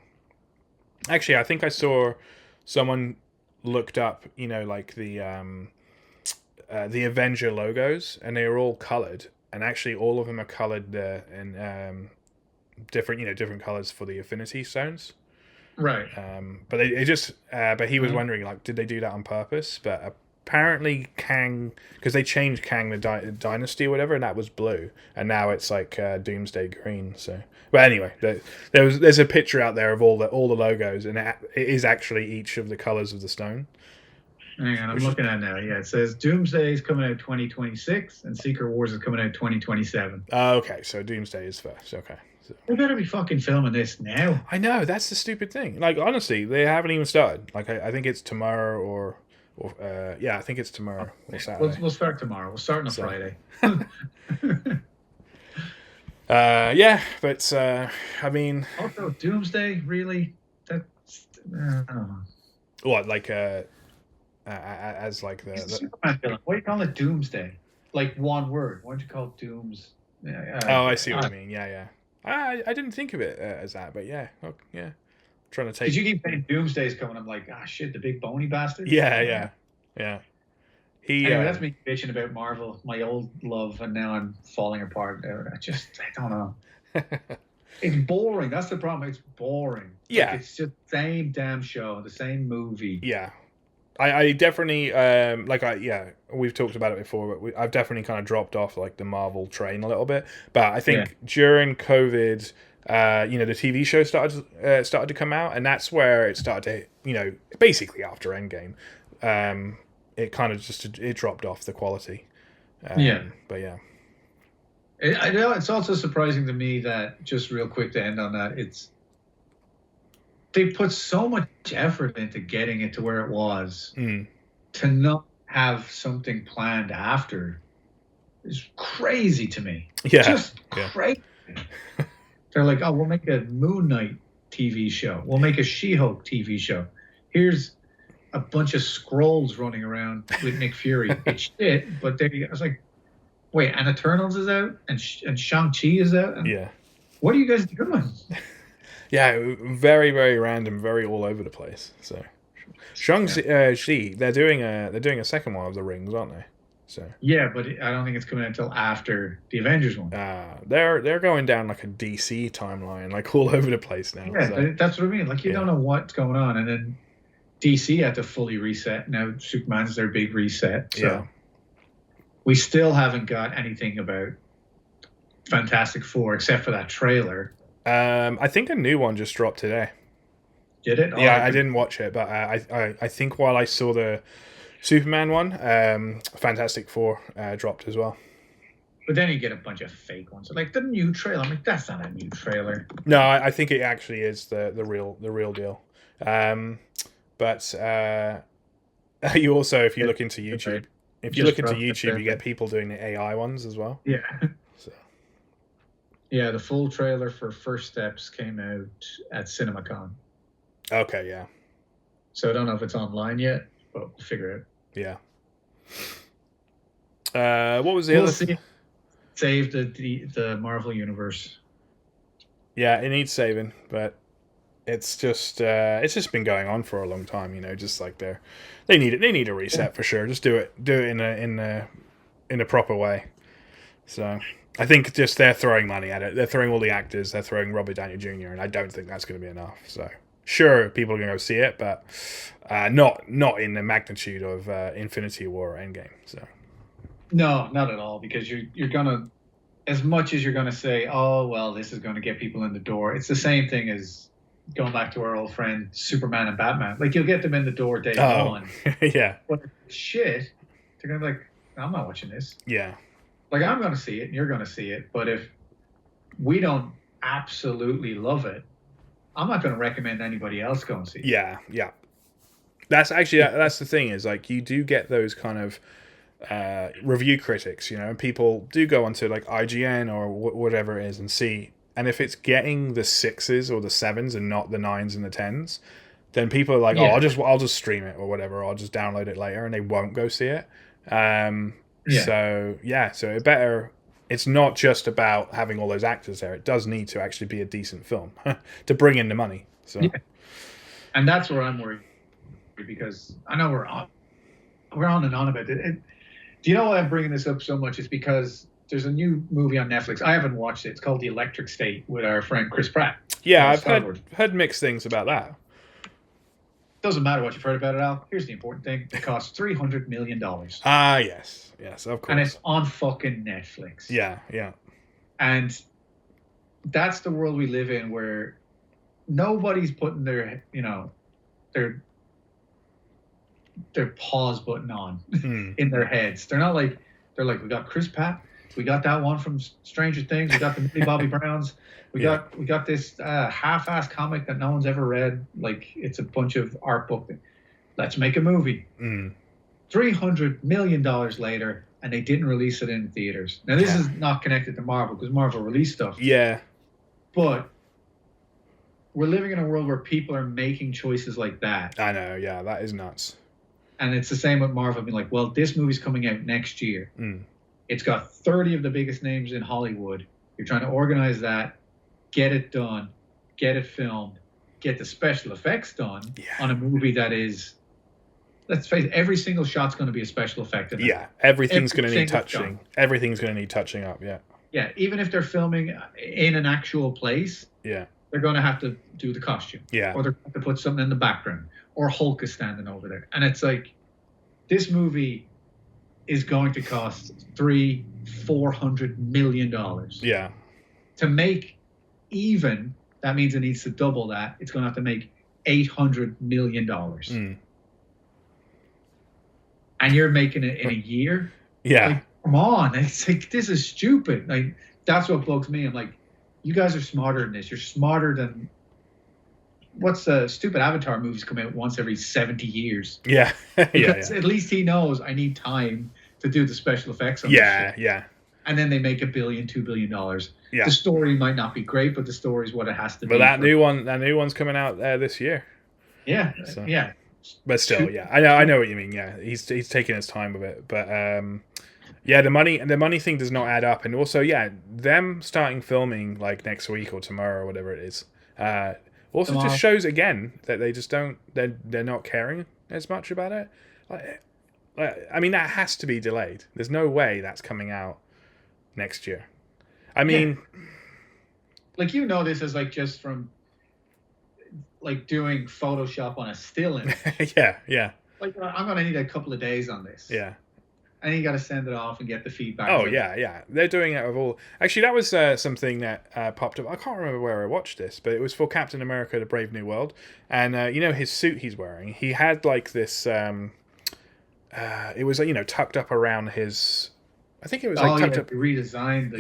actually, I think I saw someone looked up, like the Avenger logos, and they were all colored, and actually all of them are colored in different colors for the Affinity Stones. Right. But but he was wondering, like, did they do that on purpose? But apparently Kang, because they changed Kang the Dynasty or whatever, and that was blue, and now it's like Doomsday green. So, but anyway, there's a picture out there of all the logos, and it is actually each of the colors of the stone. Hang on, I'm looking at it now. Yeah, it says Doomsday is coming out 2026, and Secret Wars is coming out 2027. Okay, so Doomsday is first. Okay. So. They better be fucking filming this now. I know, that's the stupid thing. Like, honestly, they haven't even started. Like, I think it's tomorrow or I think it's tomorrow or Saturday. We'll start tomorrow. We'll start on a Friday. But I mean, also Doomsday, really? That's I don't know. What, like as like the Superman villain? Why do you call it Doomsday? Like one word. Why don't you call it Dooms? I see what you mean. Yeah. I didn't think of it as that, but yeah, trying to take. Because you keep saying Doomsday's coming, I'm like, shit, the big bony bastard. Yeah. Anyway, that's me bitching about Marvel, my old love, and now I'm falling apart. I don't know. It's boring. That's the problem. It's boring. Yeah. Like, it's just the same damn show, the same movie. Yeah. I definitely, we've talked about it before, but I've definitely kind of dropped off like the Marvel train a little bit. But I think during COVID, the TV show started to come out, and that's where it started to, basically after Endgame, it kind of it dropped off the quality. But yeah. It's also surprising to me that, just real quick to end on that, they put so much effort into getting it to where it was to not have something planned after is crazy to me. Yeah. Just crazy. They're like, oh, we'll make a Moon Knight TV show. We'll make a She-Hulk TV show. Here's a bunch of Skrulls running around with Nick Fury. It's shit, but I was like, wait, and Eternals is out? And Shang-Chi is out? And what are you guys doing? Yeah, very, very random, very all over the place. So, Shang-Chi, they're doing a second one of the Rings, aren't they? So yeah, but I don't think it's coming out until after the Avengers one. They're going down like a DC timeline, like all over the place now. Yeah, so. That's what I mean. Like, you don't know what's going on, and then DC had to fully reset. Now Superman's their big reset. So we still haven't got anything about Fantastic Four except for that trailer. I think a new one just dropped today. Did it? Yeah, I didn't watch it, but I think while I saw the Superman one, Fantastic Four dropped as well. But then you get a bunch of fake ones. Like the new trailer. I'm like, that's not a new trailer. No, I think it actually is the real deal. But you also, if you look into YouTube, you get people doing the AI ones as well. Yeah. So. Yeah, the full trailer for First Steps came out at CinemaCon. Okay, yeah. So I don't know if it's online yet, but we'll figure it out. Yeah. What was the other? See. Save the Marvel universe. Yeah, it needs saving, but it's just been going on for a long time. Just like they need a reset for sure. Just do it in a proper way. So I think just they're throwing money at it. They're throwing all the actors. They're throwing Robert Downey Jr. and I don't think that's going to be enough. So sure, people are going to go see it, but not in the magnitude of Infinity War or Endgame. So. No, not at all, because you're gonna, as much as you're gonna say, oh well, this is gonna get people in the door. It's the same thing as going back to our old friend Superman and Batman. Like, you'll get them in the door day one. Yeah. But shit, they're gonna be like, I'm not watching this. Yeah. Like, I'm gonna see it and you're gonna see it, but if we don't absolutely love it, I'm not gonna recommend anybody else go and see it. Yeah. That's the thing, is like, you do get those kind of review critics, and people do go onto like IGN or whatever it is and see, and if it's getting the 6s or the 7s and not the 9s and the 10s, then people are like, oh, I'll just stream it or whatever, or I'll just download it later, and they won't go see it. So it better. It's not just about having all those actors there. It does need to actually be a decent film to bring in the money. So, and that's where I'm worried, because I know we're on and on about it. Do you know why I'm bringing this up so much? It's because there's a new movie on Netflix. I haven't watched it. It's called The Electric State with our friend Chris Pratt. Yeah, I've heard mixed things about that. Doesn't matter what you've heard about it, Al. Here's the important thing. It costs $300 million. Ah, yes, of course. And it's on fucking Netflix. Yeah. And that's the world we live in, where nobody's putting their pause button on in their heads. They're like, we got Chris Pratt, we got that one from Stranger Things, we got the Millie Bobby Browns, we got this half-ass comic that no one's ever read, like it's a bunch of art book. Let's make a movie. $300 million later, and they didn't release it in theaters. Now this is not connected to Marvel, because Marvel released stuff. Yeah. But we're living in a world where people are making choices like that. I know, yeah, that is nuts. And it's the same with Marvel being like, well, this movie's coming out next year. It's got 30 of the biggest names in Hollywood. You're trying to organize that, get it done, get it filmed, get the special effects done Yeah. on a movie that is, let's face it, every single shot's going to be a special effect in it. Yeah, everything's Every going to need single touching. shot. Everything's going to need touching up. Yeah. Yeah, even if they're filming in an actual place, Yeah. they're going to have to do the costume. Yeah. Or they're going to put something in the background. Or Hulk is standing over there. And it's like, this movie is going to cost $400 million. Yeah. To make even, that means it needs to double that. It's going to have to make $800 million. Mm. And you're making it in a year? Yeah. Like, come on. It's like, this is stupid. Like, that's what bugs me. I'm like, you guys are smarter than this. You're smarter than, what's the stupid Avatar movies come out once every 70 years. Yeah. Because at least he knows I need time to do the special effects on this shit. Yeah. And then they make $1 billion, $2 billion. Yeah. The story might not be great, but the story is what it has to be. But that new one's coming out this year. Yeah. So. Yeah. But still, yeah. I know what you mean. Yeah. He's taking his time with it. But yeah, the money thing does not add up. And also, yeah, them starting filming like next week or tomorrow or whatever it is. Also just shows again that they just don't, they're not caring as much about it. I mean, that has to be delayed. There's no way that's coming out next year. I mean, like, you know, this is like just from like doing Photoshop on a still image. yeah. Like, I'm gonna need a couple of days on this. Yeah. And you got to send it off and get the feedback. Oh, yeah. They're doing it with all... Actually, that was something that popped up. I can't remember where I watched this, but it was for Captain America, The Brave New World. And, you know, his suit he's wearing, he had, like, this... it was, you know, tucked up around his... I think it was like tucked up. Redesigned.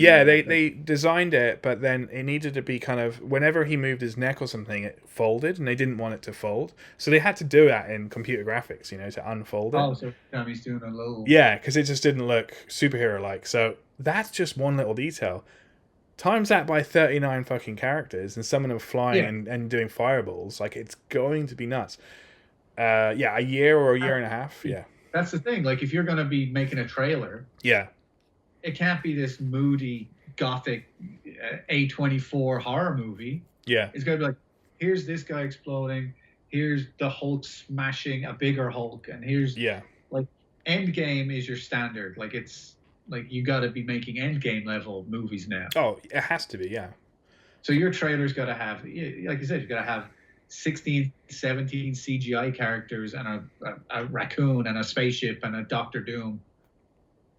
They designed it, but then it needed to be kind of whenever he moved his neck or something, it folded, and they didn't want it to fold, so they had to do that in computer graphics, you know, to unfold it. Oh, so he's doing a little. Yeah, because it just didn't look superhero-like. So that's just one little detail. Times that by 39 fucking characters, and some of them flying and doing fireballs. Like, it's going to be nuts. Yeah, a year or a year and a half. Yeah, that's the thing. Like, if you're going to be making a trailer. Yeah. It can't be this moody, gothic A24 horror movie. Yeah. It's going to be like, here's this guy exploding. Here's the Hulk smashing a bigger Hulk. And here's, like, Endgame is your standard. Like, it's, like, you got to be making Endgame level movies now. Oh, it has to be, yeah. So your trailer's got to have, like you said, you got to have 16, 17 CGI characters and a raccoon and a spaceship and a Doctor Doom.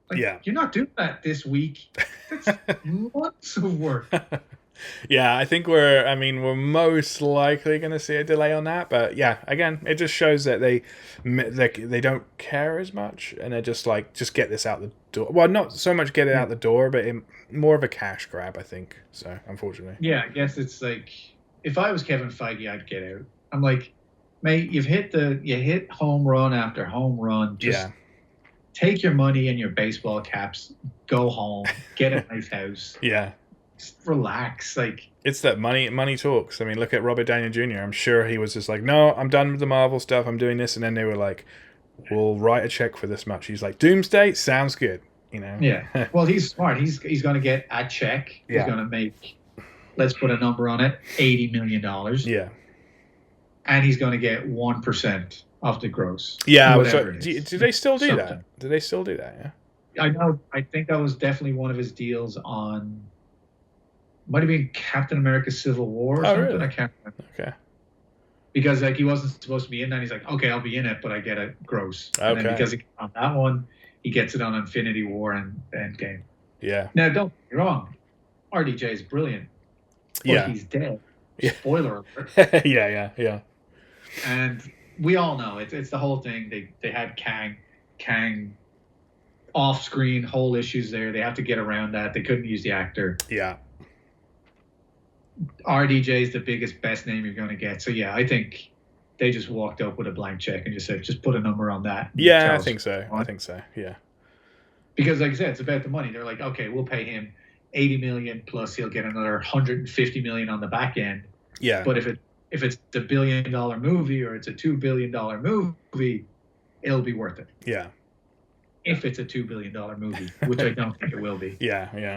Like, you're not doing that this week. That's months of work. Yeah, I think we're most likely going to see a delay on that. But yeah, again, it just shows that they don't care as much, and they're just like, just get this out the door. Well, not so much get it out the door, but more of a cash grab, I think. So, unfortunately. Yeah, I guess it's like, if I was Kevin Feige, I'd get out. I'm like, mate, you hit home run after home run. Just take your money and your baseball caps, go home, get a nice house. Yeah. Just relax. Like, it's that money talks. I mean, look at Robert Downey Jr. I'm sure he was just like, no, I'm done with the Marvel stuff. I'm doing this. And then they were like, we'll write a check for this much. He's like, Doomsday sounds good. You know? Yeah. Well, he's smart. He's going to get a check. He's going to make, let's put a number on it, $80 million. Yeah. And he's going to get 1% of the gross. Yeah. So, do they still do that? Do they still do that? Yeah. I know. I think that was definitely one of his deals on, might have been Captain America Civil War or something. Really? I can't remember. Okay. Because like he wasn't supposed to be in that. He's like, okay, I'll be in it, but I get it gross. And then because on that one, he gets it on Infinity War and Endgame. Yeah. Now, don't get me wrong. RDJ is brilliant. But he's dead. Yeah. Spoiler alert. Yeah. And we all know it's the whole thing. They had Kang off-screen, whole issues there. They have to get around that. They couldn't use the actor. Yeah. RDJ is the biggest, best name you're going to get. So, yeah, I think they just walked up with a blank check and just said, just put a number on that. Yeah, I think so. Yeah. Because, like I said, it's about the money. They're like, okay, we'll pay him $80 million plus he'll get another $150 million on the back end. Yeah. But if it's a $1 billion movie or it's a $2 billion movie, it'll be worth it. Yeah. If it's a $2 billion movie, which I don't think it will be. Yeah.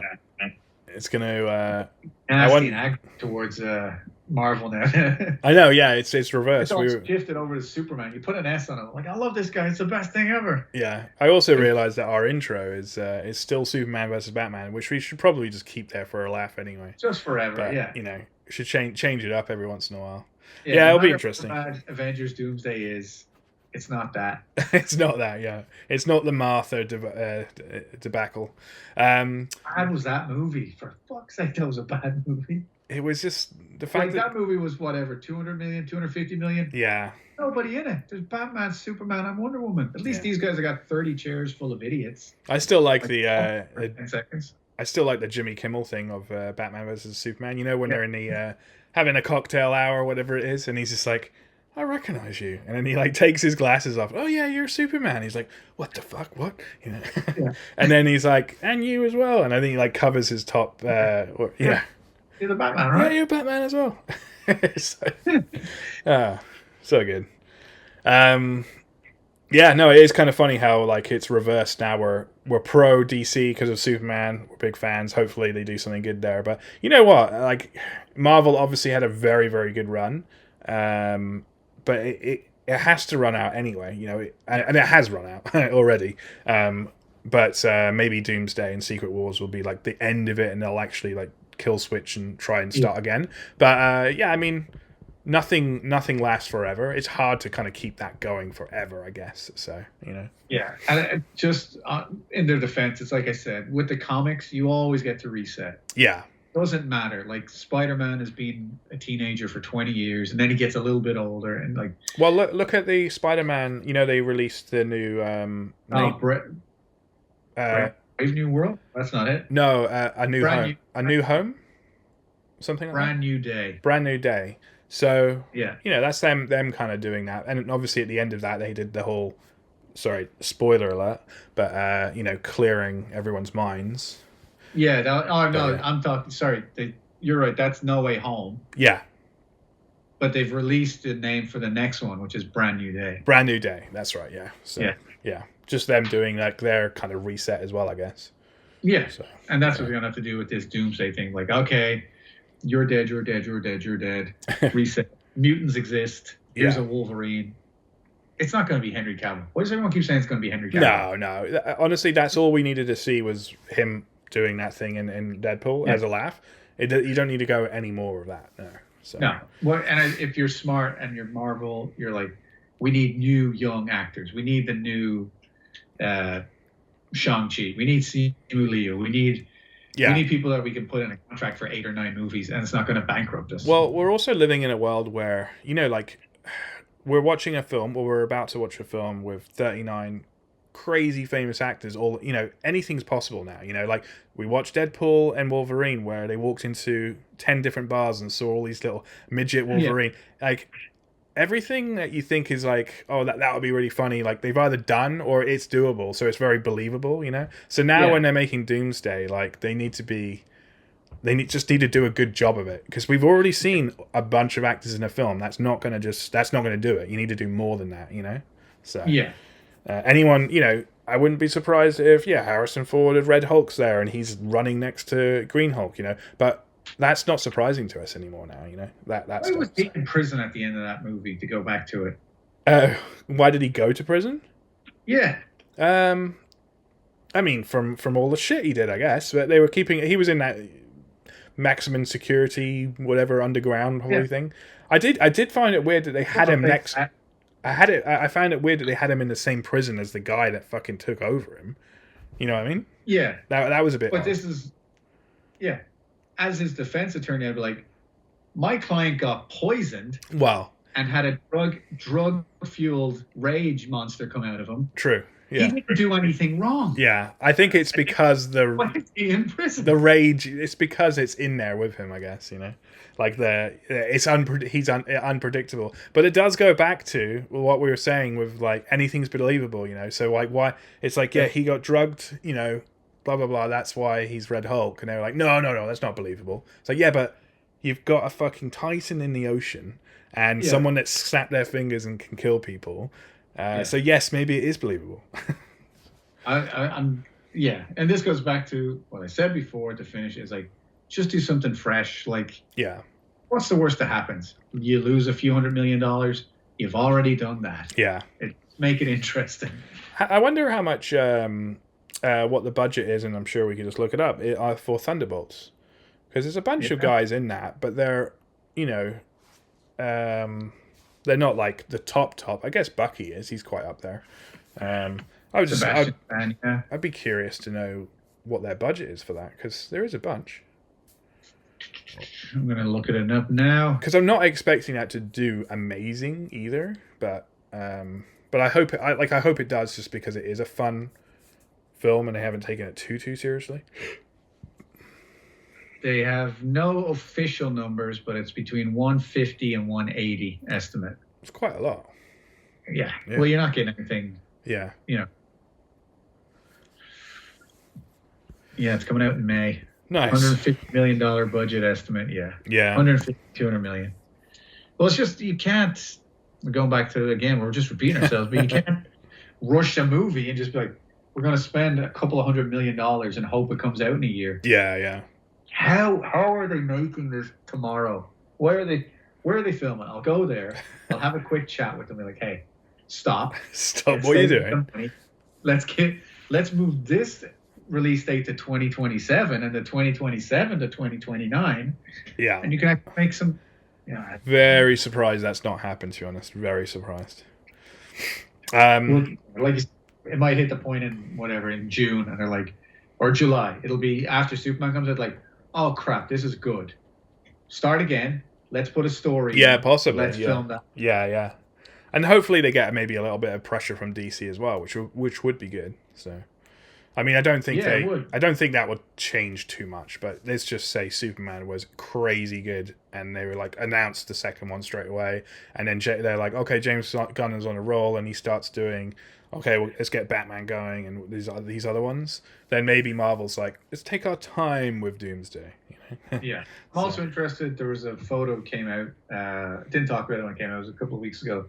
It's going to... nasty nag towards Marvel now. I know, yeah, it's It's reversed. all shifted over to Superman. You put an S on it. Like, I love this guy. It's the best thing ever. Yeah, I also realized that our intro is still Superman versus Batman, which we should probably just keep there for a laugh anyway. Just forever, But yeah. should change it up every once in a while. Yeah, Yeah, no it'll be matter interesting. how bad Avengers Doomsday is, it's not that. It's not that, yeah. It's not the Martha debacle. Bad was that movie? For fuck's sake, that was a bad movie. It was just the fact that movie was whatever, 200 million, 250 million. Yeah. Nobody in it. There's Batman, Superman, and Wonder Woman. At least these guys have got 30 chairs full of idiots. I still like 10 seconds. I still like the Jimmy Kimmel thing of Batman versus Superman. You know, when they're in the having a cocktail hour or whatever it is, and he's just like, I recognize you. And then he like takes his glasses off. Oh yeah, you're Superman. He's like, what the fuck? What? And then he's like, and you as well. And I think he like covers his top. You're the Batman, right? Yeah, you're Batman as well. So good. Yeah, no, it is kind of funny how like it's reversed now. We're pro DC because of Superman. We're big fans. Hopefully they do something good there. But you know what? Like Marvel obviously had a very, very good run. But it has to run out anyway, and it has run out already. But maybe Doomsday and Secret Wars will be like the end of it, and they'll actually like kill switch and try and start again. But yeah, I mean, nothing lasts forever. It's hard to kind of keep that going forever, I guess. So Yeah, and just in their defense, it's like I said, with the comics, you always get to reset. Yeah. Doesn't matter. Like Spider-Man has been a teenager for 20 years, and then he gets a little bit older, and like. Well, look at the Spider-Man. They released the new. Brave New World. That's not it. No, a new home. A new home. Something like Brand New Day. Brand New Day. So yeah, that's them kind of doing that, and obviously at the end of that they did the whole. Sorry, spoiler alert, but clearing everyone's minds. Yeah. I'm talking. Sorry, you're right. That's No Way Home. Yeah. But they've released the name for the next one, which is Brand New Day. Brand New Day. That's right. Yeah. So, yeah. Just them doing like their kind of reset as well, I guess. Yeah. So, and that's what we're gonna have to do with this Doomsday thing. Like, okay, you're dead. You're dead. You're dead. You're dead. Reset. Mutants exist. Here's a Wolverine. It's not going to be Henry Cavill. Why does everyone keep saying it's going to be Henry Cavill? No. Honestly, that's all we needed to see was him doing that thing in Deadpool as a laugh. You don't need to go any more of that. No. So. No. Well, and if you're smart and you're Marvel, you're like, we need new young actors. We need the new Shang-Chi. We need Simu Liu. We need people that we can put in a contract for 8 or 9 movies, and it's not going to bankrupt us. Well, we're also living in a world where, like, we're watching a film, or we're about to watch a film with 39 crazy famous actors. All anything's possible now. Like we watched Deadpool and Wolverine, where they walked into 10 different bars and saw all these little midget Wolverine. Like everything that you think is like, oh, that would be really funny. Like they've either done or it's doable, so it's very believable. So now when they're making Doomsday, like they need to to do a good job of it, because we've already seen a bunch of actors in a film. That's not going to do it. You need to do more than that. So anyone, I wouldn't be surprised if Harrison Ford had Red Hulk's there and he's running next to Green Hulk. But that's not surprising to us anymore now. That's. Why was he in prison at the end of that movie? To go back to it. Why did he go to prison? Yeah. I mean, from all the shit he did, I guess. But they were keeping. He was in that maximum security, whatever, underground holy thing. I did find it weird that they had him next. I found it weird that they had him in the same prison as the guy that fucking took over him. You know what I mean? Yeah. That was a bit. But odd. This is, as his defense attorney, I'd be like, my client got poisoned. Wow. And had a drug fueled rage monster come out of him. True. Yeah. He didn't do anything wrong. Yeah, I think it's because why is he in prison? The rage. It's because it's in there with him, I guess. Like he's unpredictable. But it does go back to what we were saying with like anything's believable. So like why it's like he got drugged. Blah blah blah. That's why he's Red Hulk. And they're like no, that's not believable. It's like but you've got a fucking Titan in the ocean and someone that snapped their fingers and can kill people. So yes, maybe it is believable. I'm and this goes back to what I said before. To finish, is like just do something fresh. Like what's the worst that happens? You lose a few $100 million. You've already done that. Yeah. Make it interesting. I wonder how much what the budget is, and I'm sure we can just look it up for Thunderbolts, because there's a bunch of guys in that, but they're, you know, they're not like the top. I guess Bucky is. He's quite up there. I'd be curious to know what their budget is for that, because there is a bunch. I'm gonna look it up now, because I'm not expecting that to do amazing either, but I hope it does, just because it is a fun film and they haven't taken it too seriously. They have no official numbers, but it's between 150 and 180 estimate. It's quite a lot. Yeah. Well, you're not getting anything. Yeah. You know. Yeah, it's coming out in May. Nice. $150 million budget estimate. Yeah. Yeah. 150, 200 million. Well, it's just, you can't, we're going back to, again, we're just repeating ourselves, but you can't rush a movie and just be like, we're going to spend a couple of $100 million and hope it comes out in a year. Yeah, yeah. How are they making this tomorrow? Where are they filming? I'll go there. I'll have a quick chat with them. Be like, hey, stop. What are you doing? Let's move this release date to 2027 and the 2027 to 2029. Yeah. And you can make some. Yeah. Very surprised that's not happened, to be honest. Very surprised. Well, like it might hit the point in June, and they're like, or July. It'll be after Superman comes out. Like, oh crap, this is good. Start again. Let's put a story. Yeah, possibly. Let's film that. Yeah, yeah. And hopefully they get maybe a little bit of pressure from DC as well, which would be good. So, I mean, I don't think that would change too much. But let's just say Superman was crazy good, and they were like announced the second one straight away, and then they're like, okay, James Gunn is on a roll, and he starts doing, okay, well, let's get Batman going, and these other ones. Then maybe Marvel's like, let's take our time with Doomsday. Yeah. I'm also interested. There was a photo came out. Didn't talk about it when it came out. It was a couple of weeks ago,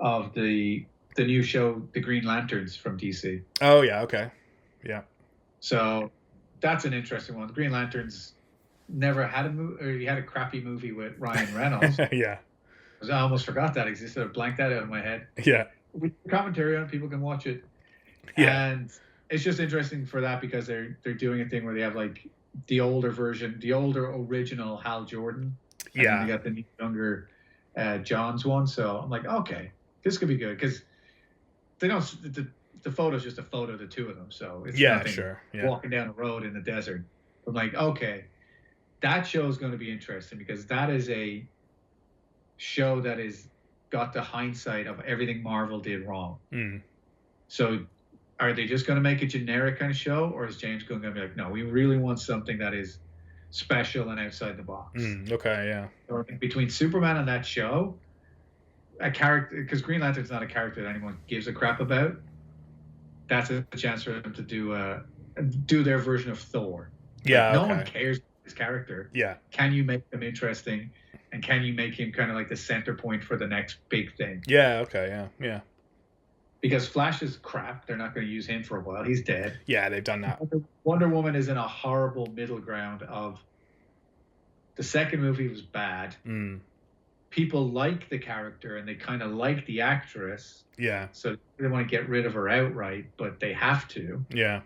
of the new show, The Green Lanterns from DC. Oh yeah. Okay. Yeah. So that's an interesting one. The Green Lanterns never had he had a crappy movie with Ryan Reynolds. Yeah. I almost forgot that existed. I blanked that out of my head. Yeah. With commentary on it, people can watch it. Yeah. And it's just interesting for that, because they're doing a thing where they have like the older version, the older original Hal Jordan. And yeah. then they got the younger John's one. So I'm like, okay, this could be good, because they don't. The photo's just a photo of the two of them, so it's walking down a road in the desert. I'm like, okay, that show is going to be interesting, because that is a show that is got the hindsight of everything Marvel did wrong. Mm. So are they just going to make a generic kind of show, or is James Gunn going to be like, no, we really want something that is special and outside the box? Okay, yeah. Or between Superman and that show, a character, because Green Lantern's not a character that anyone gives a crap about. That's a chance for them to do their version of Thor. Yeah, no one cares about his character. Yeah. Can you make them interesting, and can you make him kind of like the center point for the next big thing? Yeah. Okay. Yeah. Yeah. Because Flash is crap. They're not going to use him for a while. He's dead. Yeah, they've done that. Wonder Woman is in a horrible middle ground of the second movie was bad. Mm. People like the character and they kind of like the actress. Yeah. So they want to get rid of her outright, but they have to. Yeah.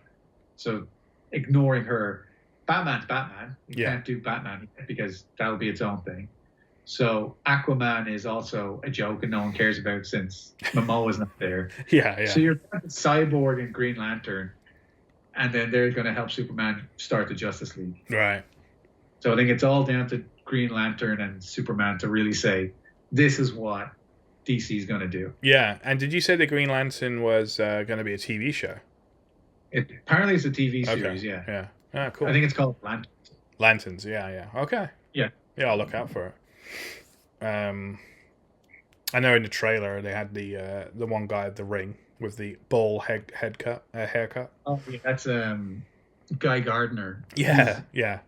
So ignoring her. Batman's Batman. You Yeah. can't do Batman because that'll be its own thing. So Aquaman is also a joke and no one cares about since Momoa's not there. Yeah, yeah. So you're Cyborg and Green Lantern, and then they're going to help Superman start the Justice League. Right. So I think it's all down to Green Lantern and Superman to really say, this is what DC is going to do. Yeah, and did you say the Green Lantern was going to be a TV show? Apparently it's a TV series, yeah. Yeah. Ah, cool. I think it's called Lanterns. Lanterns, yeah. Okay. Yeah. Yeah, I'll look out for it. I know in the trailer they had the one guy at the ring with the ball haircut. Oh, yeah, that's Guy Gardner. Yeah, yeah.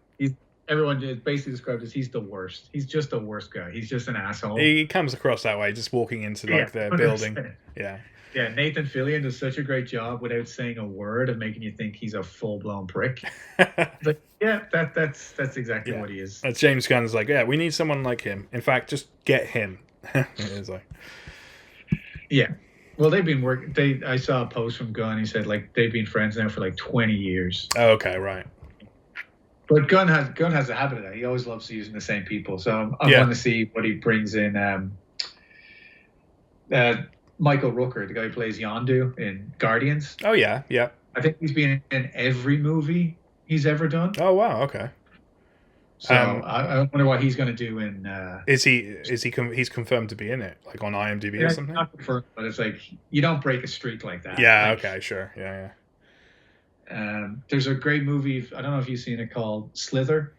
everyone just basically described as he's the worst. He's just the worst guy. He's just an asshole. He comes across that way, just walking into like the 100%. building. Yeah. Yeah, Nathan Fillion does such a great job without saying a word of making you think he's a full-blown prick. But yeah, that's exactly what he is. That's James Gunn's like, yeah, we need someone like him. In fact, just get him. It's like, yeah. Well, they've been working. I saw a post from Gunn. He said like they've been friends now for like 20 years. Oh, okay, right. But Gunn has a habit of that. He always loves using the same people. So I want to see what he brings in. Michael Rooker, the guy who plays Yondu in Guardians. Oh yeah, yeah. I think he's been in every movie he's ever done. Oh wow, okay. So I wonder what he's going to do in. He's confirmed to be in it, like on IMDb or something? Not confirmed, but it's like you don't break a streak like that. Yeah. Like, okay. Sure. Yeah. There's a great movie. I don't know if you've seen it called Slither.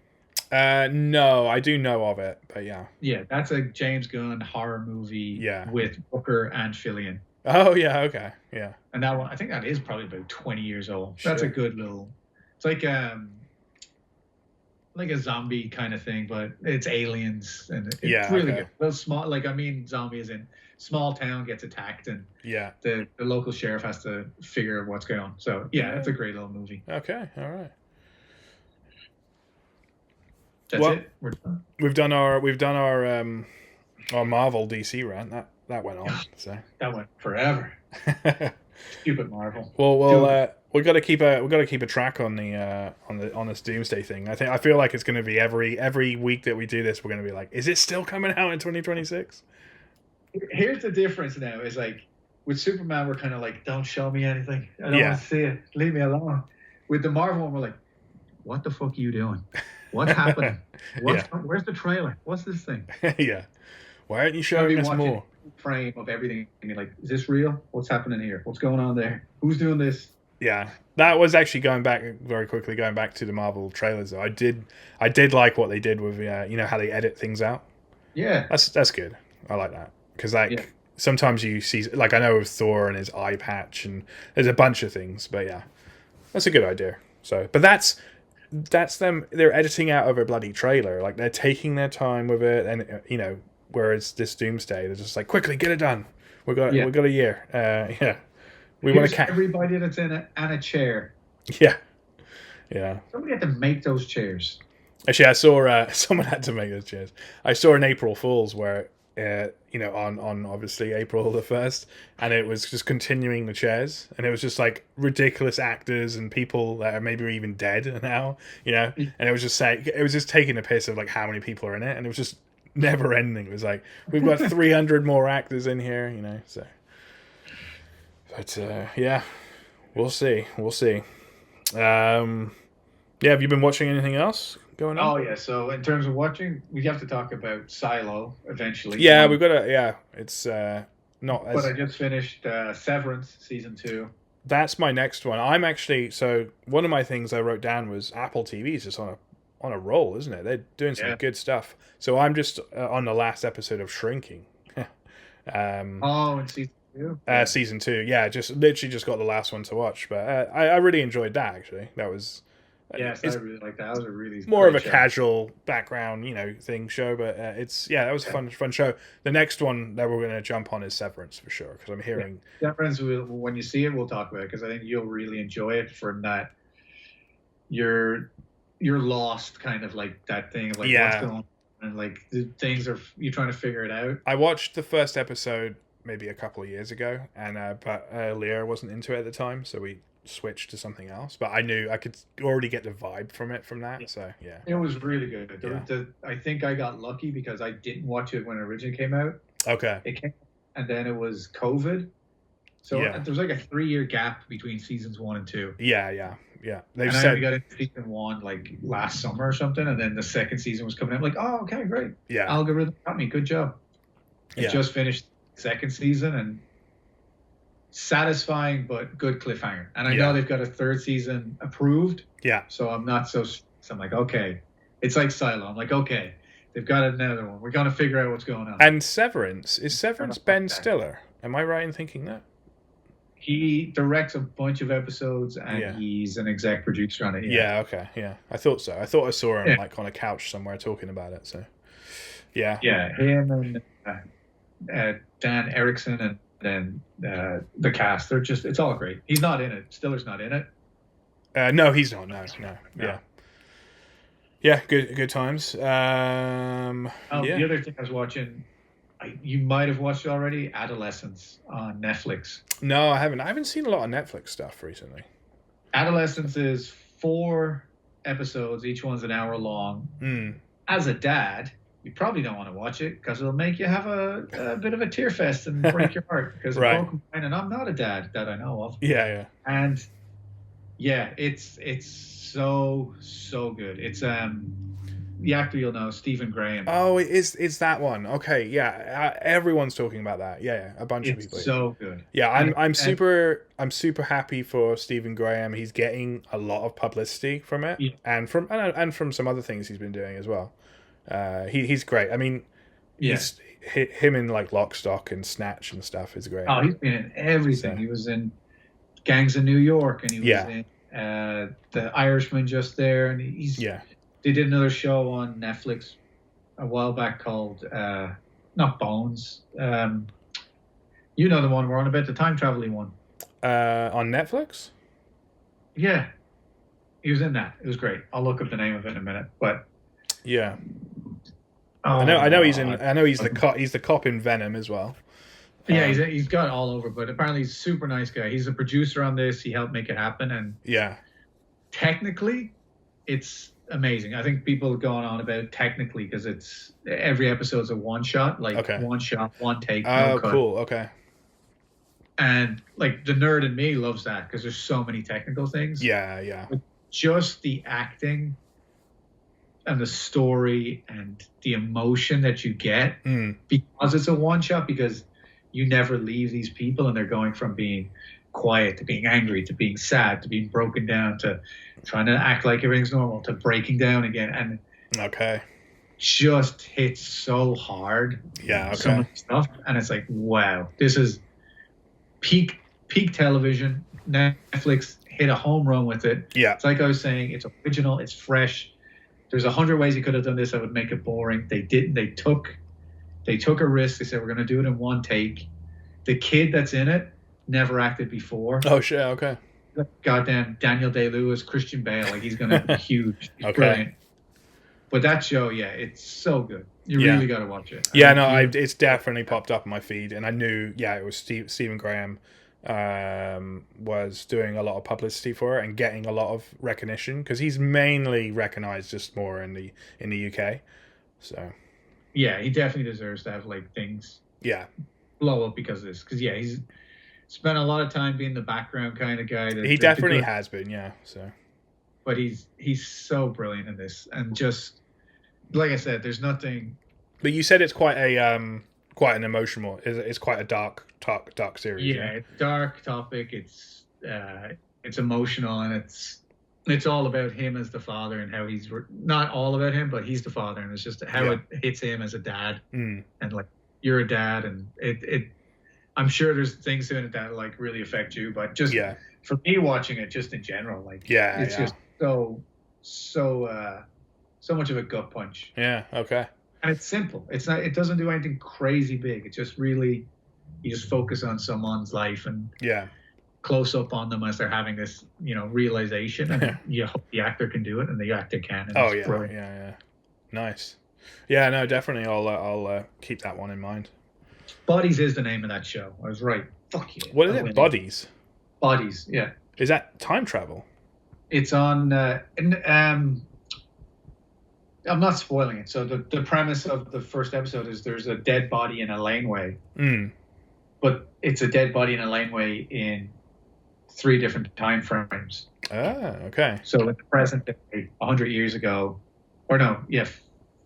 No, I do know of it, but yeah. Yeah, that's a James Gunn horror movie. Yeah. With Booker and Fillion. Oh yeah. Okay. Yeah. And that one, I think that is probably about 20 years old. Sure. That's a good little. It's like a zombie kind of thing, but it's aliens and it's really good. Well, small, like I mean, zombie is in small town gets attacked and the local sheriff has to figure out what's going on. So yeah, it's a great little movie. Okay, all right. That's it. We're done. We've done our Marvel DC rant. That went on. So that went forever. Stupid Marvel. Well, we've got to keep a track on this Doomsday thing. I feel like it's going to be every week that we do this, we're going to be like, is it still coming out in 2026? Here's the difference now. Is like with Superman, we're kind of like, don't show me anything. I don't want to see it. Leave me alone. With the Marvel one, we're like, what the fuck are you doing? What's happening? Where's the trailer? What's this thing? Yeah. Why aren't you showing us more? Frame of everything. And you're like, is this real? What's happening here? What's going on there? Who's doing this? Yeah, that was actually going back to the Marvel trailers. Though I did like what they did with how they edit things out. Yeah, that's good. I like that because sometimes you see like I know with Thor and his eye patch and there's a bunch of things, but yeah, that's a good idea. So, but that's them. They're editing out of a bloody trailer. Like they're taking their time with it, and whereas this Doomsday, they're just like quickly get it done. We got a year. Yeah. We want to everybody that's in a chair. Yeah. Yeah. Somebody had to make those chairs. Actually, I saw someone had to make those chairs. I saw an April Fool's where, on obviously April the 1st, and it was just continuing the chairs, and it was just like ridiculous actors and people that are maybe even dead now, and it was just taking the piss of like how many people are in it, and it was just never ending. It was like we've got 300 more actors in here, so. But we'll see. Have you been watching anything else going on? Oh yeah. So in terms of watching, we have to talk about Silo eventually. Yeah, we've got to. Yeah, it's not. But I just finished Severance season 2. That's my next one. I'm actually one of my things I wrote down was Apple TV is just on a roll, isn't it? They're doing some good stuff. So I'm just on the last episode of Shrinking. And season 2, yeah, just got the last one to watch, but I really enjoyed that actually. That was I really like that. That was a really more of a casual background, thing show, but that was a fun show. The next one that we're going to jump on is Severance for sure because I'm hearing Severance. When you see it, we'll talk about it because I think you'll really enjoy it. From that, you're lost, kind of like that thing, like what's going on, and like the things you're trying to figure it out. I watched the first episode maybe a couple of years ago, and but Leah wasn't into it at the time, so we switched to something else. But I knew I could already get the vibe from that. So yeah, it was really good. I think I got lucky because I didn't watch it when it originally came out. Okay, it came, and then it was COVID, so there's like a 3-year gap between seasons 1 and 2. Yeah. I only got into season 1 like last summer or something, and then the second season was coming out. I'm like, oh, okay, great. Yeah, algorithm got me. Good job. It just finished second season and satisfying but good cliffhanger, and I know they've got a third season approved, so I'm not so I'm like, okay, it's like Silo. I'm like, okay, they've got another one, we're gonna figure out what's going on. And Severance is Ben Stiller, am I right in thinking that He directs a bunch of episodes, and he's an exec producer on it. Yeah. Okay. Yeah. I thought so. I thought I saw him like on a couch somewhere talking about it. So. Yeah. Yeah. Him and Dan Erickson and then the cast. They're just. It's all great. He's not in it. Stiller's not in it. No, he's not. No. Yeah. Yeah. Good times. The other thing I was watching. You might have watched it already. Adolescence on Netflix. No, I haven't. I haven't seen a lot of Netflix stuff recently. Adolescence is 4 episodes. Each one's an hour long. As a dad, you probably don't want to watch it because it'll make you have a bit of a tear fest and break your heart. Because and I'm not a dad that I know of. Yeah. And yeah, it's so good. It's the actor you'll know, Stephen Graham. Oh, it's that one. Okay, yeah. Everyone's talking about that. Yeah, a bunch of people. It's so good. Yeah, I'm super happy for Stephen Graham. He's getting a lot of publicity from it, and from some other things he's been doing as well. He's great. I mean, him in like Lock, Stock, and Snatch and stuff is great. Oh, he's been in everything. So. He was in Gangs of New York, and he was in The Irishman just there, and he's They did another show on Netflix a while back called not Bones. You know the one we're on about, the time traveling one. On Netflix? Yeah. He was in that. It was great. I'll look up the name of it in a minute. But yeah. I know he's the cop in Venom as well. Yeah, he's got it all over, but apparently he's a super nice guy. He's a producer on this. He helped make it happen, and technically it's amazing. I think people are going on about it technically because it's every episode's a one shot, one shot, one take. Oh, cool. Okay. And like the nerd in me loves that because there's so many technical things. Yeah. But just the acting and the story and the emotion that you get because it's a one shot, because you never leave these people and they're going from being quiet to being angry to being sad to being broken down to trying to act like everything's normal to breaking down again, and just hits so hard. So much stuff, and it's like, wow, this is peak television. Netflix hit a home run with it. It's like I was saying, it's original, it's fresh. There's 100 ways you could have done this that would make it boring. They didn't. They took a risk. They said, we're going to do it in one take. The kid that's in it never acted before. Oh, shit. Okay. Goddamn Daniel Day-Lewis, Christian Bale. Like, he's going to be huge. He's brilliant. But that show, it's so good. You really got to watch it. It's definitely popped up on my feed, and I knew, it was Stephen Graham was doing a lot of publicity for it and getting a lot of recognition, because he's mainly recognized just more in the UK. So yeah, he definitely deserves to have like things blow up because of this, because he's spent a lot of time being the background kind of guy. He definitely has been, so. But he's so brilliant in this, and just like I said, there's nothing. But you said it's quite an emotional. It's quite a dark series. Yeah, it's dark topic. It's emotional, and it's all about him as the father and how he's not all about him, but he's the father, and it's just how it hits him as a dad, and like you're a dad, and it. I'm sure there's things in it that like really affect you, but just for me watching it, just in general, like it's just so much of a gut punch. Yeah. Okay. And it's simple. It's not. It doesn't do anything crazy big. It's just really, you just focus on someone's life and close up on them as they're having this, realization. And you hope the actor can do it, and the actor can. And brilliant. Yeah. Nice. Yeah. No, definitely. I'll keep that one in mind. Bodies is the name of that show. I was right. Fuck you. What is it? Bodies. Bodies. Yeah. Is that time travel? It's on. I'm not spoiling it. So the premise of the first episode is there's a dead body in a laneway. But it's a dead body in a laneway in 3 different time frames. Ah, okay. So in the present day, 100 years ago,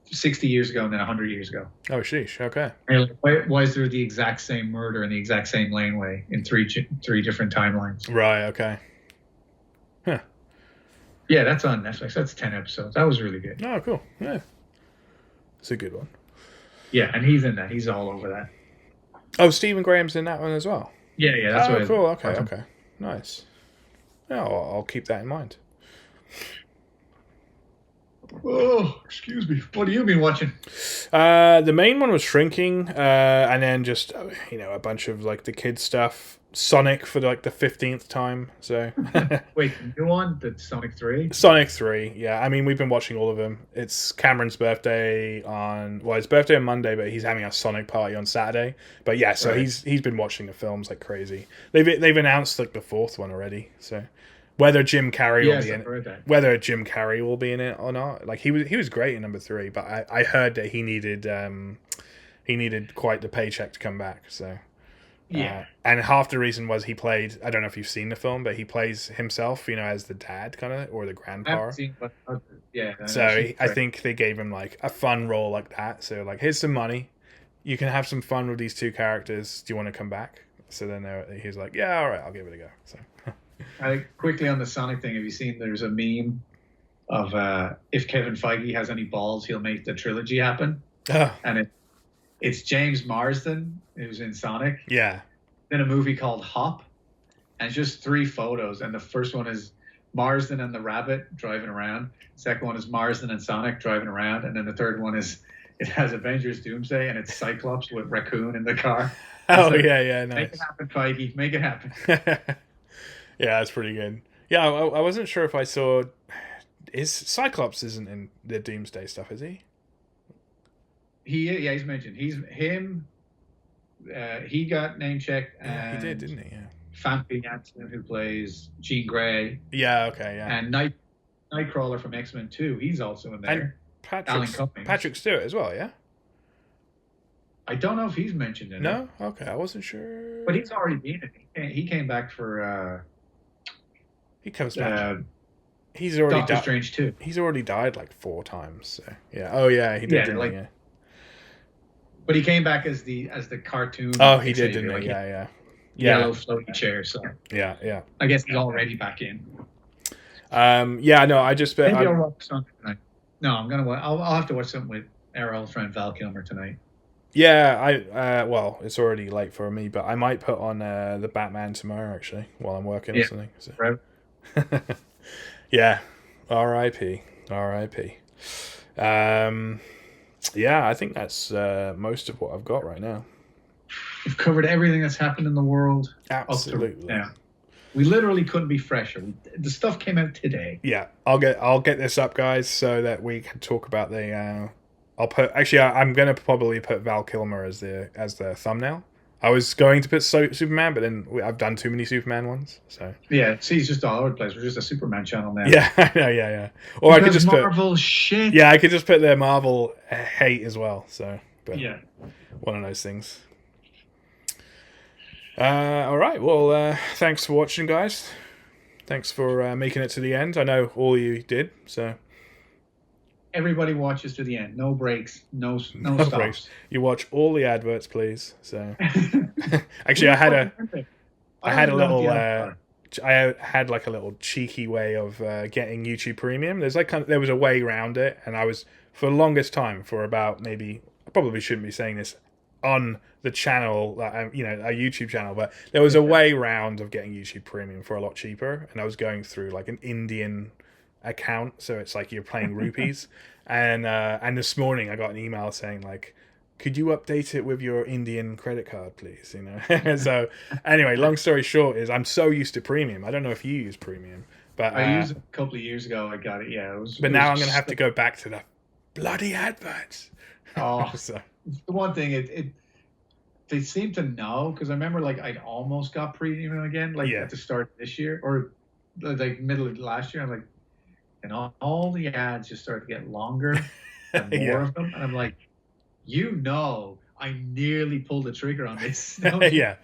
60 years ago, and then 100 years ago. Oh, sheesh. Okay. And why is there the exact same murder in the exact same laneway in 3 different timelines? Right, okay. Huh. Yeah, that's on Netflix. That's 10 episodes. That was really good. Oh, cool. Yeah. It's a good one. Yeah, and he's in that. He's all over that. Oh, Stephen Graham's in that one as well? Yeah, that's Oh, what. cool. Okay, nice. Yeah, I'll keep that in mind. Oh, excuse me. What have you been watching? The main one was Shrinking, and then just a bunch of like the kids stuff. Sonic for like the 15th time. So Wait, the new one, the Sonic 3? Sonic 3. Yeah, I mean we've been watching all of them. It's Cameron's birthday his birthday on Monday, but he's having a Sonic party on Saturday. But yeah, so Right. he's been watching the films like crazy. They've announced like the fourth one already. So whether Jim Carrey will Yes, be I've in heard that. whether Jim Carrey will be in it or not. Like he was great in number 3, but I heard that he needed quite the paycheck to come back. So Yeah. and half the reason was he played. I don't know if you've seen the film, but he plays himself, as the dad kind of or the I grandpa. haven't seen, but yeah. So I think they gave him like a fun role like that. So like, here's some money. You can have some fun with these two characters. Do you want to come back? So then he's like, yeah, all right, I'll give it a go. So Quickly on the Sonic thing, have you seen? There's a meme of if Kevin Feige has any balls, he'll make the trilogy happen, and it's James Marsden who's in Sonic. Yeah. In a movie called Hop, and it's just 3 photos, and the first one is Marsden and the rabbit driving around. The second one is Marsden and Sonic driving around, and then the third one is it has Avengers Doomsday and it's Cyclops with Raccoon in the car. Oh, yeah, nice. Make it happen, Feige. Make it happen. Yeah, that's pretty good. Yeah, I wasn't sure if I saw. Cyclops isn't in the Doomsday stuff, is he? He's mentioned. He got name checked. Yeah, he did, didn't he? Yeah. Famke Janssen, who plays Jean Grey. Yeah. Okay. Yeah. And Nightcrawler from X-Men 2. He's also in there. And Patrick Stewart as well. Yeah. I don't know if he's mentioned in it. No. Okay, I wasn't sure. But he's already been in it. He came back for. He comes back. He's already Doctor Strange 2. He's already died like 4 times. So yeah. Oh yeah, he did. Yeah. But he came back as the cartoon. Oh, he did, didn't he? Yeah. Yellow floaty chair. So yeah. I guess he's already back in. Yeah. No, I just bet. Maybe I'll watch something tonight. No, I'm gonna. I'll have to watch something with our old friend Val Kilmer tonight. Yeah, well, it's already late for me, but I might put on the Batman tomorrow actually while I'm working or something. So. Right. Yeah. R.I.P. Yeah, I think that's most of what I've got right now. We've covered everything that's happened in the world. Absolutely. Yeah. We literally couldn't be fresher. The stuff came out today. Yeah, I'll get this up, guys, so that we can talk about the. I'm gonna probably put Val Kilmer as the thumbnail. I was going to put Superman, but then I've done too many Superman ones. So yeah, see, it's just all over the place. We're just a Superman channel now. Yeah, I know. Yeah. Or I could just Marvel shit. Yeah, I could just put their Marvel hate as well. So, but yeah, one of those things. All right. Well, thanks for watching, guys. Thanks for making it to the end. I know all of you did. So everybody watches to the end. No breaks. No stops. Breaks. You watch all the adverts, please. So actually, I had a little. I had like a little cheeky way of getting YouTube Premium. There was a way around it, and I was for the longest time for about maybe I probably shouldn't be saying this on the channel, our YouTube channel, but there was a way round of getting YouTube Premium for a lot cheaper, and I was going through like an Indian account, so it's like you're paying rupees, and this morning I got an email saying like, could you update it with your Indian credit card, please? So anyway, long story short is I'm so used to Premium. I don't know if you use Premium, but I used it a couple of years ago. I got it. Yeah, now I'm gonna have to go back to the bloody adverts. Oh, so. The one thing they seem to know, because I remember like I'd almost got Premium again, at the start of this year or like middle of last year. I'm like, and all the ads just started to get longer and more of them, and I'm like, I nearly pulled the trigger on this. Yeah,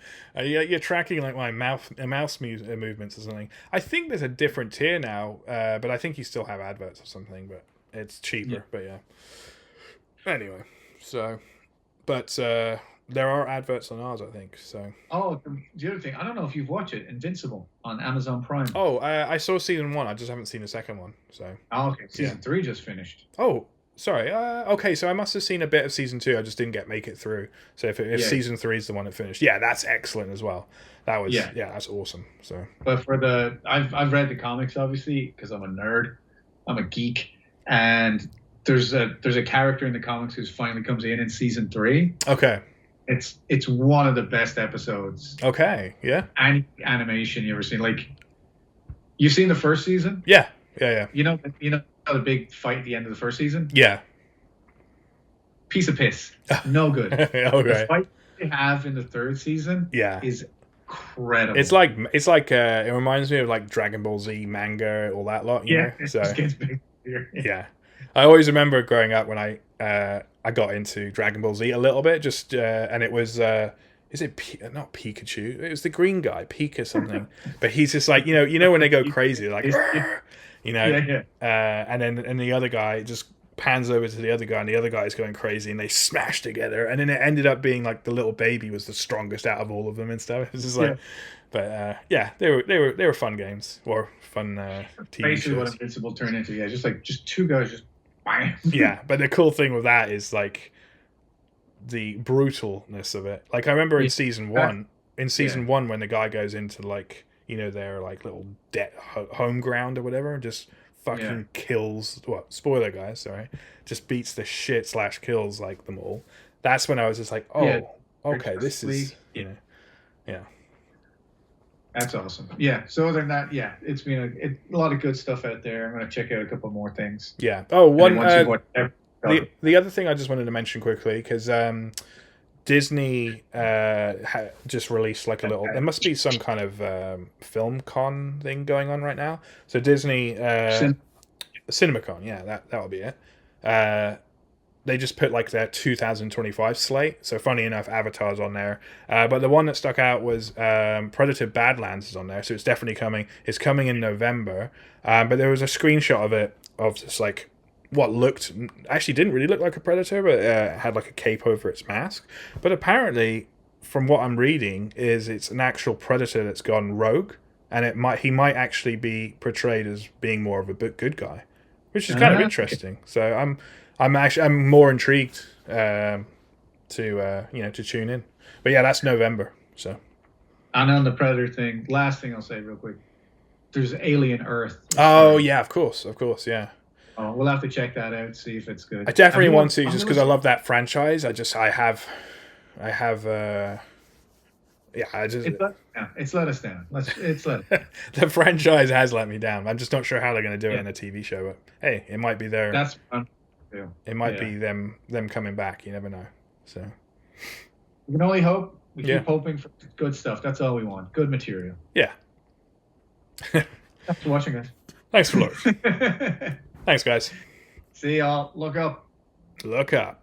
you're tracking like my mouse movements or something. I think there's a different tier now, but I think you still have adverts or something, but it's cheaper. Yeah. But yeah. Anyway, so, but there are adverts on ours, I think. So. Oh, the other thing, I don't know if you've watched it, Invincible on Amazon Prime. Oh, I saw season 1. I just haven't seen the second one. So. Oh, okay. Season 3 just finished. Oh, Sorry. Okay, so I must have seen a bit of season 2. I just didn't make it through. So if season 3 is the one that finished, yeah, that's excellent as well. That was that's awesome. So, but for I've read the comics obviously because I'm a nerd, I'm a geek, and there's a character in the comics who finally comes in season 3. Okay. It's one of the best episodes. Okay. Yeah. Any animation you ever seen? Like, you've seen the first season? Yeah. Yeah. You know the big fight at the end of the first season? Yeah. Piece of piss. No good. Okay. The fight they have in the third season is incredible. It's like it reminds me of like Dragon Ball Z manga, all that lot, you know? So it gets big here. Yeah. I always remember growing up when I got into Dragon Ball Z a little bit, just and it was is it not Pikachu? It was the green guy, Pika something. But he's just like, you know when they go crazy, like and then the other guy just pans over to the other guy, and the other guy's going crazy, and they smash together, and then it ended up being like the little baby was the strongest out of all of them and stuff. It was just like, but they were fun games or fun TV basically shows. What Invincible turned into, just two guys just bam. Yeah, but the cool thing with that is like the brutalness of it. Like I remember in season 1, when the guy goes into like their like little home ground or whatever, and just fucking kills. What? Spoiler, guys. Sorry, just beats the shit / kills like them all. That's when I was just like, okay, this is That's awesome. Yeah. So other than that, it's been a lot of good stuff out there. I'm gonna check out a couple more things. Yeah. Oh, one. The other thing I just wanted to mention quickly, because Disney just released like a little. There must be some kind of film con thing going on right now. So Disney CinemaCon, that'll be it. They just put like their 2025 slate. So funny enough, Avatar's on there. But the one that stuck out was Predator Badlands is on there. So it's definitely coming. It's coming in November. But there was a screenshot of it of just like what actually didn't really look like a predator, but had like a cape over its mask. But apparently, from what I'm reading, it's an actual predator that's gone rogue, and he might actually be portrayed as being more of a good guy, which is kind of interesting. So I'm more intrigued to tune in. But yeah, that's November. So. And on the Predator thing, last thing I'll say real quick, there's Alien Earth. Oh yeah, of course, yeah. Oh, we'll have to check that out, see if it's good. I definitely want to, just because I love that franchise. It's let us down. The franchise has let me down. I'm just not sure how they're going to do it in a TV show. But hey, it might be there. That's fun. It might be them coming back. You never know. So we can only hope. We keep hoping for good stuff. That's all we want. Good material. Yeah. Thanks for watching, guys. Thanks for looking. Thanks, guys. See y'all. Look up. Look up.